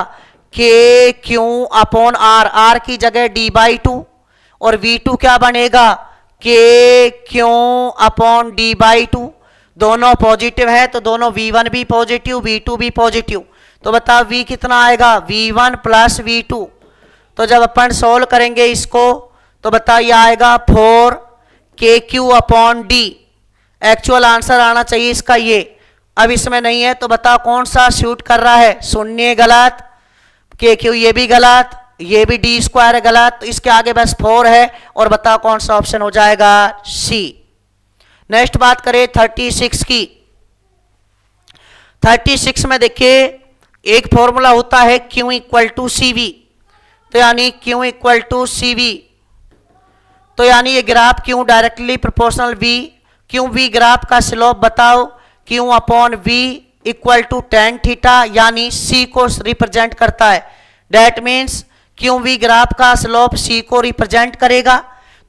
के क्यू अपॉन आर, आर की जगह d/2, और V2 क्या बनेगा के क्यू अपॉन d/2, दोनों पॉजिटिव है तो दोनों V1 भी पॉजिटिव V2 भी पॉजिटिव, तो बता V कितना आएगा V1 प्लस V2, तो जब अपन सोल्व करेंगे इसको तो बता ये आएगा 4 के Q upon D, actual answer आना चाहिए इसका ये, अब इसमें नहीं है तो बताओ कौन सा शूट कर रहा है, शून्य गलत, के क्यू ये भी गलत, ये भी डी स्क्वायर है गलत, तो इसके आगे बस 4 है, और बताओ कौन सा ऑप्शन हो जाएगा सी। नेक्स्ट बात करें 36 की, 36 में देखिए एक फॉर्मूला होता है Q इक्वल टू CV, तो यानी Q इक्वल टू CV, तो यानी ये graph Q directly proportional V, QV graph का स्लोप बताओ Q upon V equal to tan theta, यानी C को रिप्रेजेंट करता है, डेट मीन्स QV ग्राफ का स्लोप C को रिप्रेजेंट करेगा।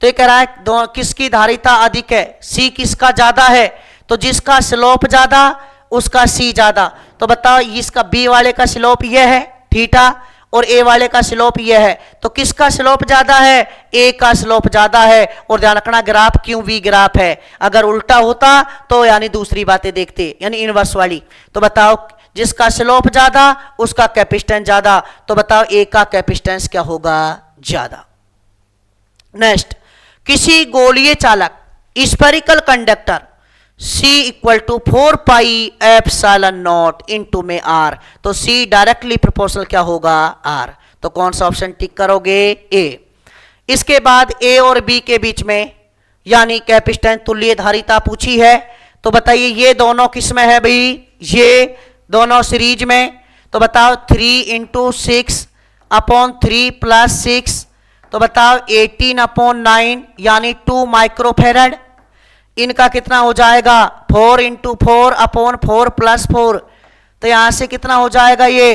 तो ये कह रहा है किसकी धारिता अधिक है, C किसका ज्यादा है, तो जिसका स्लोप ज्यादा उसका C ज्यादा, तो बताओ इसका B वाले का स्लोप ये है थीटा और A वाले का स्लोप ये है, तो किसका स्लोप ज्यादा है, A का स्लोप ज्यादा है, और ध्यान रखना ग्राफ QV ग्राफ है, अगर उल्टा होता तो यानी दूसरी बातें देखते, यानी इनवर्स वाली, तो बताओ जिसका स्लोप ज्यादा उसका कैपेसिटेंस ज्यादा, तो बताओ A का कैपेसिटेंस क्या होगा ज्यादा। नेक्स्ट, किसी गोलीय चालक spherical conductor C equal to 4 pi epsilon naught into में R, तो C डायरेक्टली प्रोपोर्शनल क्या होगा R, तो कौन सा ऑप्शन टिक करोगे A। इसके बाद A और B के बीच में यानी कैपेसिटेंस तुल्य धारिता पूछी है, तो बताइए ये दोनों किस में है भाई, ये दोनों सीरीज में, तो बताओ 3 इंटू 6 अपॉन 3 प्लस 6, तो बताओ 18 अपॉन 9 यानी 2 माइक्रोफेरेड, इनका कितना हो जाएगा 4 इंटू 4 अपॉन 4 प्लस 4, तो यहां से कितना हो जाएगा ये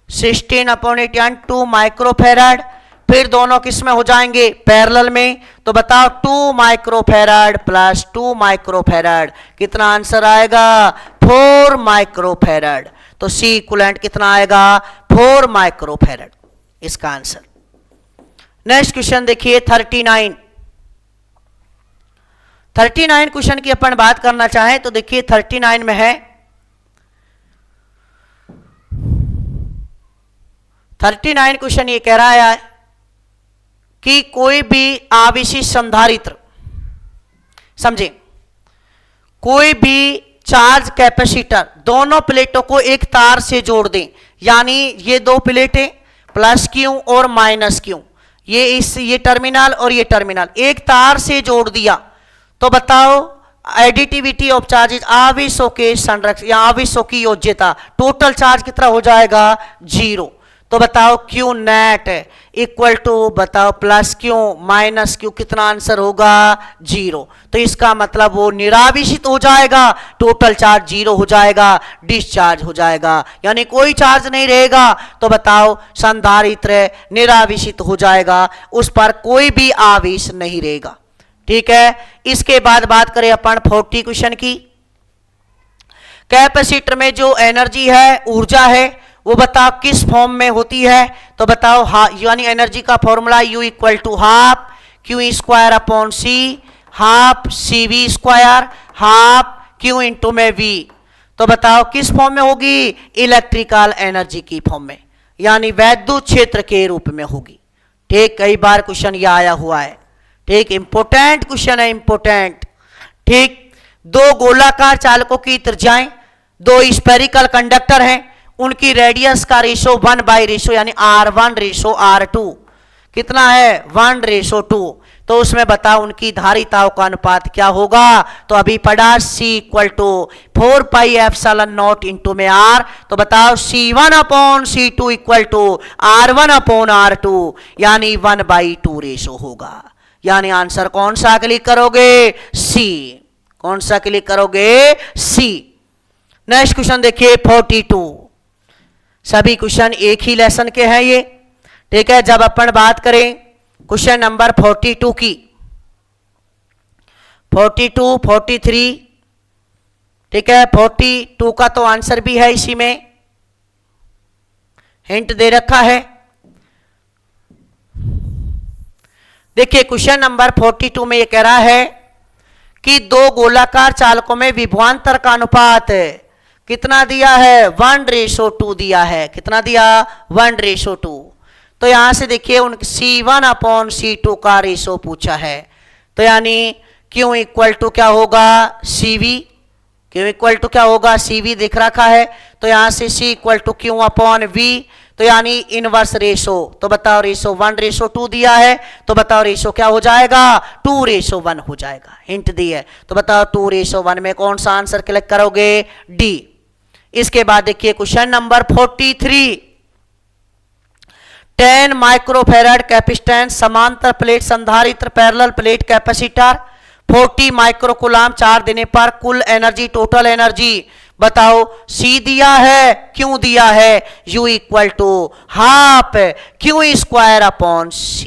16 अपॉन 8 यानी 2 माइक्रोफेरेड, फिर दोनों किस में हो जाएंगे पैरेलल में, तो बताओ 2 माइक्रोफेरेड प्लस 2 माइक्रोफेरेड, कितना आंसर आएगा 4 माइक्रोफेरेड, तो सी इक्विवेलेंट कितना आएगा 4 माइक्रोफेरेड इसका आंसर। नेक्स्ट क्वेश्चन देखिए 39, 39 क्वेश्चन की अपन बात करना चाहें तो देखिए 39 में है 39 क्वेश्चन ये कह रहा है कि कोई भी आवेशित संधारित्र, समझे, कोई भी चार्ज कैपेसिटर दोनों प्लेटों को एक तार से जोड़ दें, यानी ये दो प्लेटें प्लस क्यू और माइनस क्यू, ये टर्मिनल और ये टर्मिनल एक तार से जोड़ दिया, तो बताओ एडिटिविटी ऑफ चार्जेस, आवेशों के संरक्षण या आवेशों की योज्यता, टोटल चार्ज कितना हो जाएगा 0। तो बताओ क्यू नेट इक्वल टू बताओ प्लस क्यू माइनस क्यू, कितना आंसर होगा 0। तो इसका मतलब वो निरावेशित हो जाएगा, टोटल चार्ज 0 हो जाएगा, डिस्चार्ज हो जाएगा, यानी कोई चार्ज नहीं रहेगा। तो बताओ संधारित्र निरावेशित हो जाएगा, उस पर कोई भी आवेश नहीं रहेगा। ठीक है, इसके बाद बात करें अपन 40 क्वेश्चन की। कैपेसिटर में जो एनर्जी है, ऊर्जा है, वो बताओ किस फॉर्म में होती है। तो बताओ यानी एनर्जी का formula U equal to half Q square upon C, half C V square, half Q into में वी। तो बताओ किस फॉर्म में होगी, इलेक्ट्रिकल एनर्जी की फॉर्म में, यानी वैद्युत क्षेत्र के रूप में होगी। ठीक, कई बार क्वेश्चन ये आया हुआ है। ठीक, इंपोर्टेंट क्वेश्चन है, इंपोर्टेंट। ठीक, दो गोलाकार चालकों की त्रिज्याएं, दो स्फेरिकल कंडक्टर हैं, उनकी रेडियस का रेशो 1/रेशो यानी R1:R2 कितना है 1:2। तो उसमें बताओ उनकी धारिताओं का अनुपात क्या होगा। तो अभी पढ़ा C इक्वल टू 4πε0 इंटू में R। तो बताओ C1/C2 इक्वल टू R1/R2 यानी 1/2 रेशो होगा। यानी आंसर कौन सा क्लिक करोगे, C। कौन सा क्लिक करोगे, C। नेक्स्ट क्वेश्चन देखिए 42। सभी क्वेश्चन एक ही लेसन के हैं ये। ठीक है, जब अपन बात करें क्वेश्चन नंबर 42 की, 42, 43, ठीक है, 42 का तो आंसर भी है, इसी में हिंट दे रखा है। देखिए क्वेश्चन नंबर 42 में ये कह रहा है कि दो गोलाकार चालकों में विभवांतर का अनुपात कितना दिया है 1:2 दिया है। कितना दिया 1:2। तो यहां से देखिए उन C1/C2 का रेशो पूछा है। तो यानी Q इक्वल टू क्या होगा CV, Q इक्वल टू क्या होगा CV दिख रखा है। तो यहां से C इक्वल टू Q/V, तो यानी इनवर्स रेशो। तो बताओ रेशो 1:2 दिया है, तो बताओ रेशो क्या हो जाएगा 2:1 हो जाएगा। हिंट दी है, तो बताओ 2:1 में कौन सा आंसर क्लिक करोगे, D। इसके बाद देखिए क्वेश्चन नंबर 43। 10 माइक्रोफेराड कैपेसिटेंस, समांतर प्लेट संधारित्र, parallel plate capacitor, 40 microcoulomb charge देने पर कुल एनर्जी, टोटल एनर्जी बताओ। C दिया है, क्यों दिया है U equal to half Q square upon C।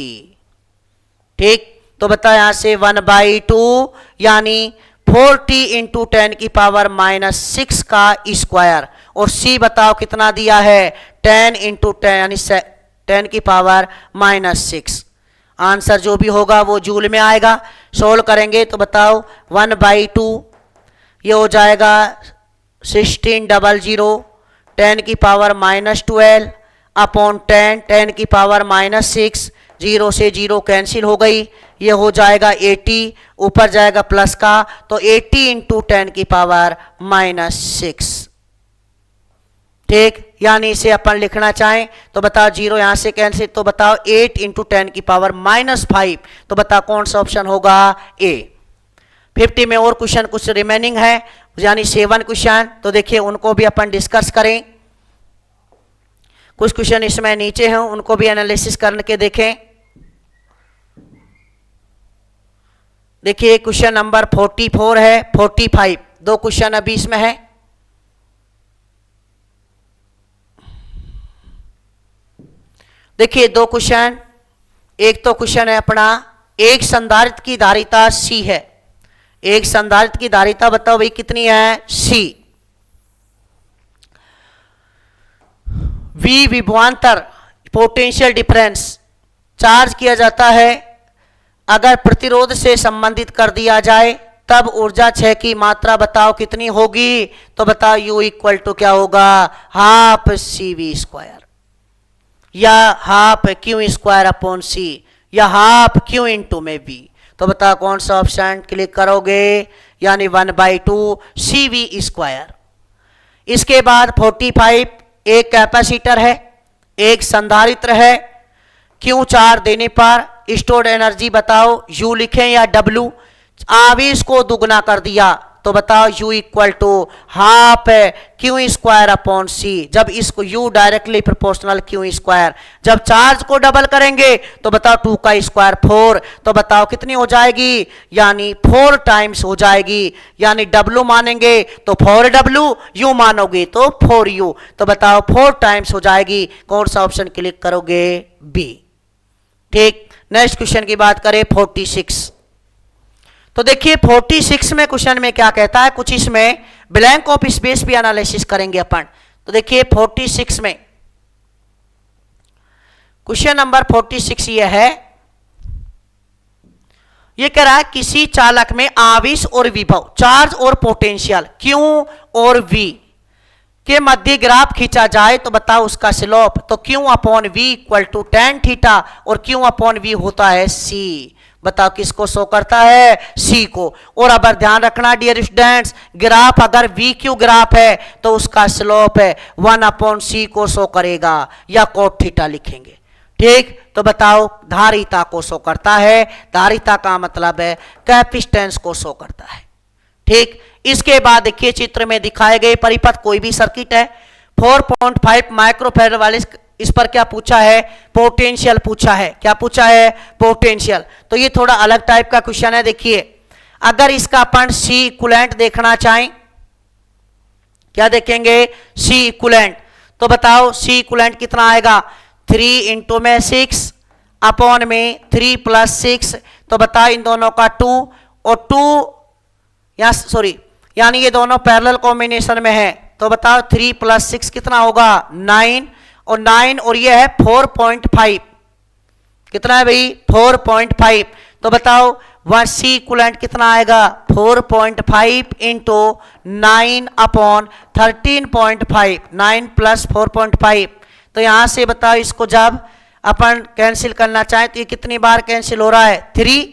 ठीक, तो बताओ यहां से 1/2 यानी 40 इंटू 10 की पावर -6 का स्क्वायर, और C बताओ कितना दिया है 10 इंटू 10 यानी 10 की पावर -6। आंसर जो भी होगा वो जूल में आएगा। सोल्व करेंगे तो बताओ 1/2 ये हो जाएगा 1600, 10 की पावर -12 अपॉन 10 की पावर -6, 0 से 0 कैंसिल हो गई, ये हो जाएगा 80, ऊपर जाएगा प्लस का, तो 80 इंटू 10 की पावर -6। ठीक, यानी इसे अपन लिखना चाहें तो बताओ 0 यहां से कैंसिल, तो बताओ 8 इंटू 10 की पावर -5। तो बताओ कौन सा ऑप्शन होगा, A। 50 में और क्वेश्चन कुछ रिमेनिंग है, यानी 7 क्वेश्चन। तो देखिए उनको भी अपन डिस्कस करें। कुछ क्वेश्चन इसमें नीचे हैं, उनको भी एनालिसिस करके देखें। देखिए क्वेश्चन नंबर 44 है, 45, दो क्वेश्चन अभी इसमें है। देखिए दो क्वेश्चन, एक तो क्वेश्चन है अपना, एक संधारित्र की धारिता C है। एक संधारित्र की धारिता बताओ भाई कितनी है C। V विभवांतर पोटेंशियल डिफरेंस चार्ज किया जाता है, अगर प्रतिरोध से संबंधित कर दिया जाए तब ऊर्जा क्षय की मात्रा बताओ कितनी होगी, तो बताओ U इक्वल टू क्या होगा, हाफ CV स्क्वायर या half Q square upon C या हाफ Q इंटू में V। तो बताओ कौन सा ऑप्शन क्लिक करोगे, यानी 1/2 CV स्क्वायर। इसके बाद 45 एक कैपेसिटर है, एक संधारित्र है, Q चार्ज देने पर स्टोर्ड एनर्जी बताओ U लिखें या W। आवेश को दुगना कर दिया तो बताओ U equal to half Q square upon C। जब इसको U directly proportional Q square, जब चार्ज को डबल करेंगे तो बताओ 2 का स्क्वायर 4, तो बताओ कितनी हो जाएगी, यानी 4 टाइम्स हो जाएगी। यानी W मानेंगे तो 4W, U मानोगे तो 4U, तो बताओ 4 टाइम्स हो जाएगी। कौन सा ऑप्शन क्लिक करोगे, B। ठीक, नेक्स्ट क्वेश्चन की बात करें 46। तो देखिए 46 में क्वेश्चन में क्या कहता है, कुछ इसमें ब्लैंक ऑफ स्पेस भी एनालिसिस करेंगे अपन। तो देखिए 46 में क्वेश्चन नंबर 46 ये है, ये कह रहा है किसी चालक में आवेश और विभव, चार्ज और पोटेंशियल Q और V के मध्य ग्राफ खींचा जाए तो बताओ उसका स्लोप। तो Q upon V equal to tan theta और Q अपॉन V होता है C। बताओ किसको शो करता है, C को। और अब ध्यान रखना डियर स्टूडेंट्स, ग्राफ अगर VQ ग्राफ है तो उसका स्लोप है 1/C को शो करेगा या कोट थीटा लिखेंगे। ठीक, तो बताओ धारिता को शो करता है, धारिता का मतलब है कैपेसिटेंस को शो करता है। ठीक, इसके बाद देखिए चित्र में दिखाए गए परिपथ कोई भी सर्किट है, 4.5 माइक्रोफैराड वाले, इस पर क्या पूछा है, पोटेंशियल पूछा है। क्या पूछा है, पोटेंशियल। तो ये थोड़ा अलग टाइप का क्वेश्चन है। देखिए अगर इसका अपन C इक्विवेलेंट देखना चाहें, क्या देखेंगे, C इक्विवेलेंट, तो बताओ C इक्विवेलेंट कितना आएगा, 3 इंटू में 6 अपॉन में 3 प्लस 6, तो बताओ इन दोनों का 2 और 2 या सॉरी, यानी ये दोनों पैरेलल कॉम्बिनेशन में है, तो बताओ 3 प्लस 6 कितना होगा, 9, और 9 और ये है 4.5, कितना है भाई, 4.5। तो बताओ वह C इक्विवेलेंट कितना आएगा, 4.5 इंटू 9 अपॉन 13.5, 9 प्लस 4.5। तो यहां से बताओ इसको जब अपन कैंसिल करना चाहें तो ये कितनी बार कैंसिल हो रहा है, 3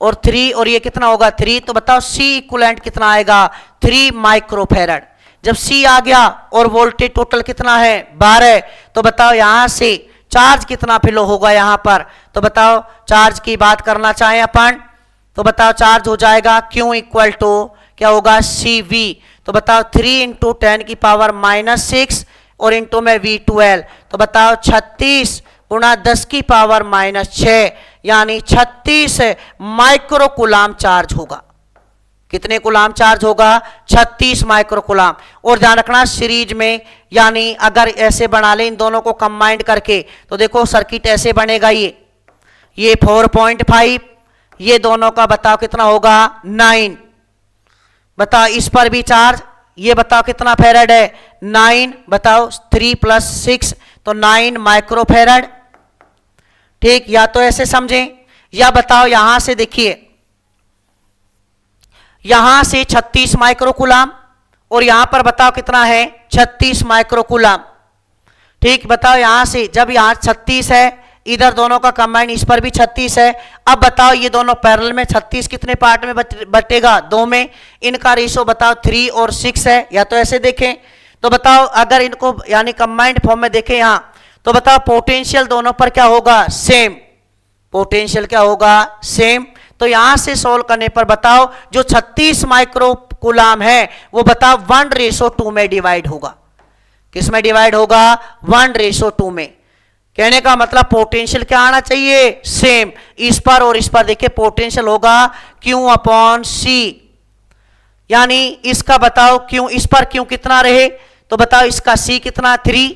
और 3, और ये कितना होगा 3। तो बताओ C इक्विवेलेंट कितना आएगा, 3 माइक्रोफैराड। जब C आ गया और वोल्टेज टोटल कितना है, 12, तो बताओ यहां से चार्ज कितना फ्लो होगा यहां पर। तो बताओ चार्ज की बात करना चाहें अपन, तो बताओ चार्ज हो जाएगा Q इक्वल टू क्या होगा, CV। तो बताओ 3 इंटू 10 की पावर -6 और इंटू में V12, तो बताओ 36 गुणा 10 की पावर -6, यानी 36 माइक्रोकुलाम चार्ज होगा। कितने कुलाम चार्ज होगा, 36 माइक्रोकुलाम। और ध्यान रखना सीरीज में, यानी अगर ऐसे बना ले इन दोनों को कंबाइंड करके, तो देखो सर्किट ऐसे बनेगा, ये 4.5, ये दोनों का बताओ कितना होगा, 9। बताओ इस पर भी चार्ज, ये बताओ कितना फैराड है, 9। बताओ 3 प्लस 6 तो 9 माइक्रोफैराड। ठीक, या तो ऐसे समझें, या बताओ यहां से देखिए, यहां से 36 माइक्रोकुलाम और यहां पर बताओ कितना है, 36 माइक्रोकुलाम। ठीक, बताओ यहां से जब यहां 36 है, इधर दोनों का कंबाइन, इस पर भी 36 है। अब बताओ ये दोनों पैरेलल में 36 कितने पार्ट में बटेगा, 2 में। इनका रेशो बताओ 3 और 6 है, या तो ऐसे देखें। तो बताओ अगर इनको यानी कंबाइंड फॉर्म में देखें यहां, तो बताओ पोटेंशियल दोनों पर क्या होगा, सेम। पोटेंशियल क्या होगा, सेम। तो यहां से सोल्व करने पर बताओ जो 36 माइक्रोकुलाम है वो बताओ 1:2 में डिवाइड होगा। किस में डिवाइड होगा, 1:2 में। कहने का मतलब पोटेंशियल क्या आना चाहिए, सेम। इस पर और इस पर देखिए पोटेंशियल होगा Q अपॉन C, यानी इसका बताओ Q, इस पर Q कितना रहे, तो बताओ इसका C कितना, 3।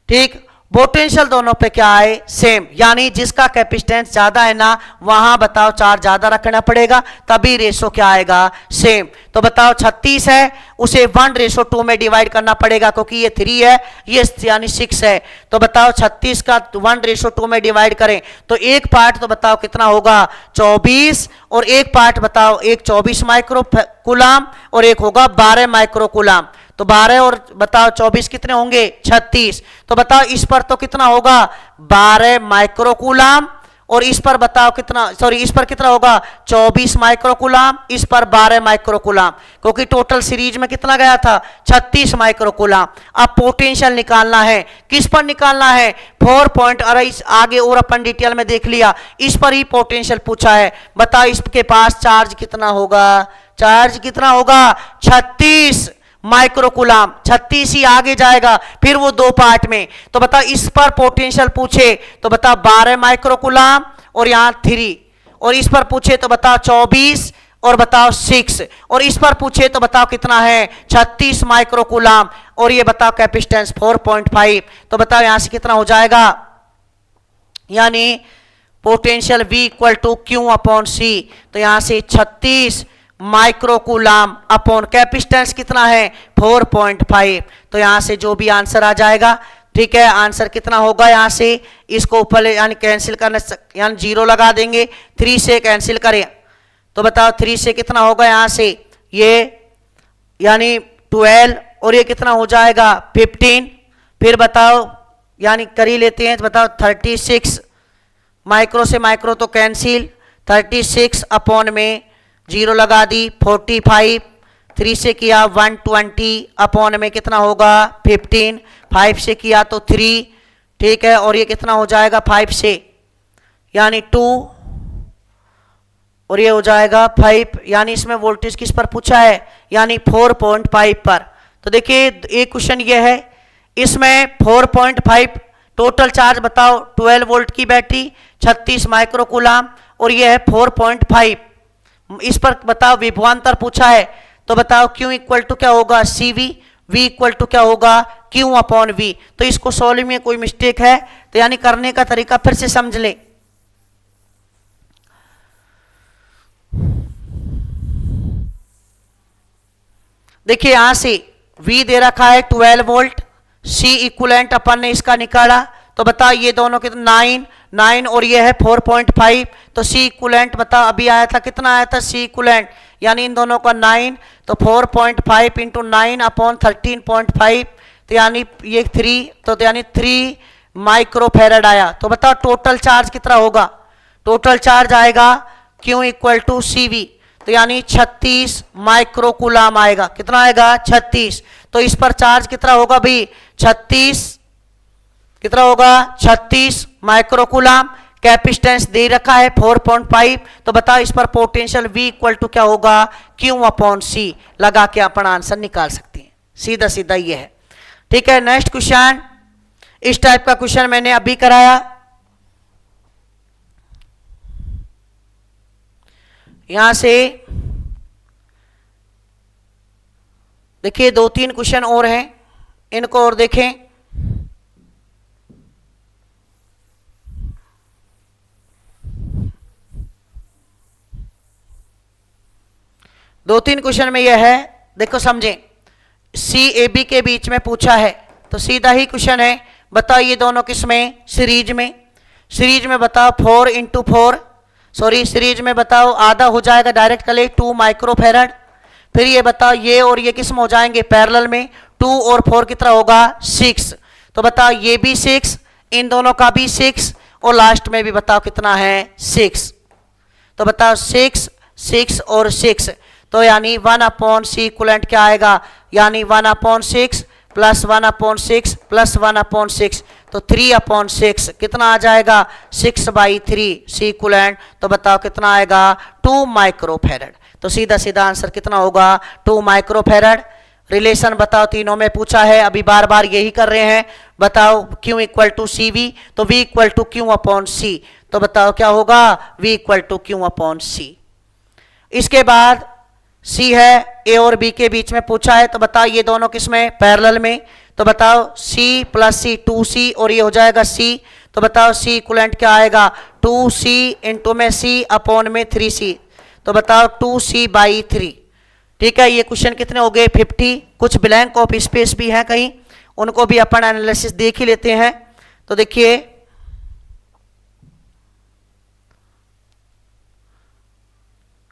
ठीक, पोटेंशियल दोनों पे क्या है, सेम, यानी जिसका कैपेसिटेंस ज्यादा है ना वहां बताओ चार्ज ज्यादा रखना पड़ेगा, तभी रेशो क्या आएगा, सेम। तो बताओ 36 है, उसे 1:2 में डिवाइड करना पड़ेगा, क्योंकि ये 3 है, ये यानी 6 है। तो बताओ 36 का 1:2 में डिवाइड करें तो एक पार्ट तो बताओ कितना होगा, 24, और एक पार्ट बताओ, एक 24 माइक्रो कूलाम और एक होगा 12 माइक्रो कूलाम। तो 12 और बताओ 24 कितने होंगे, 36। तो बताओ इस पर तो कितना होगा, 12 माइक्रो कूलाम, और इस पर बताओ कितना, सॉरी इस पर कितना होगा, 24 माइक्रो कूलाम, इस पर 12 माइक्रो कूलाम, क्योंकि टोटल सीरीज में कितना गया था, 36 माइक्रो कूलाम। अब पोटेंशियल निकालना है, किस पर निकालना है, 4 पॉइंट, अरे इस आगे और अपन डिटेल में देख लिया, इस पर ही पोटेंशियल पूछा है। बताओ इसके पास चार्ज कितना होगा, चार्ज कितना होगा, 36 माइक्रो कूलाम, 36 ही आगे जाएगा, फिर वो 2 पार्ट में। तो बताओ इस पर पोटेंशियल पूछे तो बताओ 12 माइक्रो कूलाम और यहां 3, और इस पर पूछे तो बताओ 24 और बताओ 6, और इस पर पूछे तो बताओ कितना है, 36 माइक्रो कूलाम, और ये बताओ कैपेसिटेंस 4.5। तो बताओ यहां से कितना हो जाएगा, यानी potential V equal to Q/C। तो यहां से 36 माइक्रो कूलाम अपॉन कैपेसिटेंस कितना है, 4.5। तो यहां से जो भी आंसर आ जाएगा, ठीक है, आंसर कितना होगा, यहां से इसको ऊपर यानी कैंसिल करना, यानी 0 लगा देंगे, 3 से कैंसिल करें तो बताओ 3 से कितना होगा, यहां से ये यानी 12, और ये कितना हो जाएगा 15, फिर बताओ यानी कर ही लेते हैं, तो बताओ 36, माइक्रो से माइक्रो तो कैंसिल, 36 अपॉन में 0 लगा दी, 45, 3 से किया 120 अपॉन में कितना होगा 15, 5 से किया तो 3, ठीक है, और ये कितना हो जाएगा 5 से यानी 2, और ये हो जाएगा 5, यानी इसमें वोल्टेज किस पर पूछा है, यानी 4.5 पर। तो देखिए एक क्वेश्चन ये है, इसमें 4.5 टोटल चार्ज बताओ, 12 वोल्ट की बैटरी, 36 माइक्रो कूलाम, और ये है 4.5। इस पर बताओ विभवांतर पूछा है, तो बताओ Q इक्वल टू क्या होगा, CV, V इक्वल टू क्या होगा, Q/V। तो इसको सॉल्व में कोई मिस्टेक है तो यानी करने का तरीका फिर से समझ ले। देखिए यहां से V दे रखा है 12 वोल्ट, C इक्विवेलेंट अपन ने इसका निकाला, तो बताओ ये दोनों कितना 9 और ये है 4.5, तो C इक्विवेलेंट बताओ अभी आया था, कितना आया था C इक्विवेलेंट, यानी इन दोनों का 9, तो 4.5 इंटू 9 अपॉन 13.5, तो यानी ये 3, तो यानी 3 माइक्रो फैराड आया। तो बताओ टोटल चार्ज कितना होगा, टोटल चार्ज आएगा Q इक्वल टू CV, तो यानी 36 माइक्रो कूलाम आएगा, कितना आएगा 36। तो इस पर चार्ज कितना होगा भाई, 36 कितना होगा 36 माइक्रो कूलाम, कैपेसिटेंस दे रखा है 4.5, तो बताओ इस पर पोटेंशियल V इक्वल टू क्या होगा, Q/C लगा के अपन आंसर निकाल सकते हैं, सीधा सीधा ये है। ठीक है, नेक्स्ट क्वेश्चन, इस टाइप का क्वेश्चन मैंने अभी कराया, यहां से देखिए 2-3 क्वेश्चन और हैं, इनको और देखें। दो तीन क्वेश्चन में यह है, देखो समझें, CAB के बीच में पूछा है, तो सीधा ही क्वेश्चन है, बताओ ये दोनों किसमें, सीरीज में, सीरीज में बताओ 4 इंटू 4, सॉरी सीरीज में बताओ आधा हो जाएगा डायरेक्ट कले 2 माइक्रो फैराड, फिर ये बताओ ये और ये किस में हो जाएंगे पैरेलल में, 2 और 4 कितना होगा 6, तो बताओ ये भी 6, इन दोनों का भी 6, और लास्ट में भी बताओ कितना है 6, तो बताओ 6, 6 और 6, तो यानी 1/C इक्विवेलेंट क्या आएगा, यानी 1/6 प्लस 1/6 प्लस 1/6, तो 3/6 कितना आ जाएगा 6/3 C इक्विवेलेंट, तो बताओ कितना आएगा 2 माइक्रो फैराड। तो सीधा सीधा आंसर कितना होगा 2 माइक्रो फैराड। रिलेशन बताओ तीनों में पूछा है, अभी बार बार यही कर रहे हैं, बताओ Q इक्वल टू CV, तो V इक्वल टू Q/C, तो बताओ क्या होगा V इक्वल टू Q/C। इसके बाद C है A और B के बीच में पूछा है, तो बताओ ये दोनों किसमें पैरेलल में, तो बताओ C प्लस C 2C और ये हो जाएगा C, तो बताओ C इक्वलेंट क्या आएगा 2C इंटू में C अपॉन में 3C, तो बताओ 2C बाई 3। ठीक है, ये क्वेश्चन कितने हो गए 50। कुछ ब्लैंक ऑफ स्पेस भी हैं कहीं, उनको भी अपन एनालिसिस देख ही लेते हैं। तो देखिए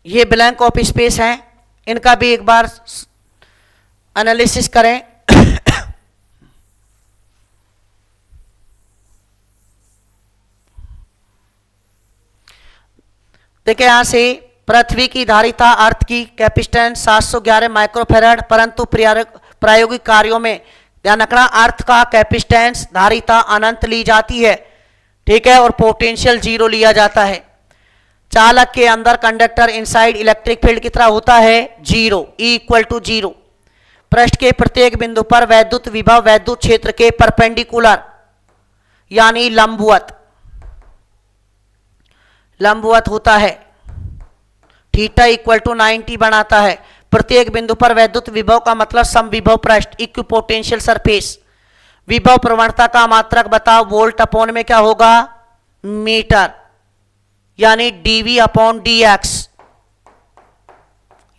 ये ब्लैंक ऑफ स्पेस हैं, इनका भी एक बार एनालिसिस करें। देखिए यहां से पृथ्वी की धारिता अर्थ की कैपेसिटेंस 711 माइक्रोफैराड, परंतु प्रायोगिक कार्यों में ध्यान रखना अर्थ का कैपेसिटेंस धारिता अनंत ली जाती है। ठीक है, और पोटेंशियल 0 लिया जाता है। चालक के अंदर कंडक्टर इनसाइड इलेक्ट्रिक फील्ड कितना होता है 0, E इक्वल टू 0। पृष्ठ के प्रत्येक बिंदु पर वैद्युत विभव वैद्युत क्षेत्र के परपेंडिकुलर यानी लंबवत होता है। थीटा इक्वल टू 90 बनाता है। प्रत्येक बिंदु पर वैद्युत विभव का मतलब समविभव पृष्ठ, इक्विपोटेंशियल सरफेस। विभव प्रवणता का मात्रक बताओ, वोल्ट अपॉन में क्या होगा मीटर, यानी dV अपॉन dx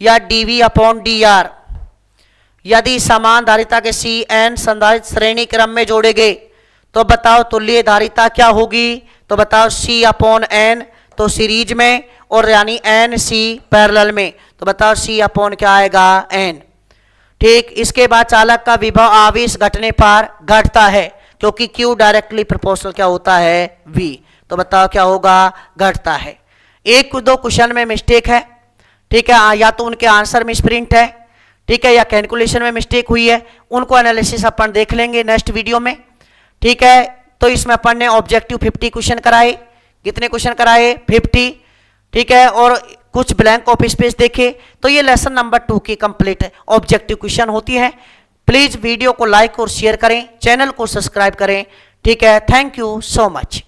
या dV अपॉन dr। यदि समान धारिता के CN संधारित्र श्रेणी क्रम में जोड़े गए तो बताओ तुल्य धारिता क्या होगी, तो बताओ C अपॉन N तो सीरीज में, और यानी NC पैरेलल में, तो बताओ C अपॉन क्या आएगा N। ठीक, इसके बाद चालक का विभव आवेश घटने पर घटता है, क्योंकि Q डायरेक्टली प्रोपोर्शनल क्या होता है V, तो बताओ क्या होगा घटता है। एक दो क्वेश्चन में मिस्टेक है। ठीक है, या तो उनके आंसर में स्प्रिंट है, ठीक है, या कैलकुलेशन में मिस्टेक हुई है, उनको एनालिसिस अपन देख लेंगे नेक्स्ट वीडियो में। ठीक है, तो इसमें अपन ने ऑब्जेक्टिव 50 क्वेश्चन कराए। कितने क्वेश्चन कराए 50। ठीक है, और कुछ ब्लैंक ऑफ स्पेस देखे। तो ये लेसन नंबर 2 की कंप्लीट है, ऑब्जेक्टिव क्वेश्चन होती है। प्लीज वीडियो को लाइक और शेयर करें, चैनल को सब्सक्राइब करें। ठीक है, थैंक यू सो मच।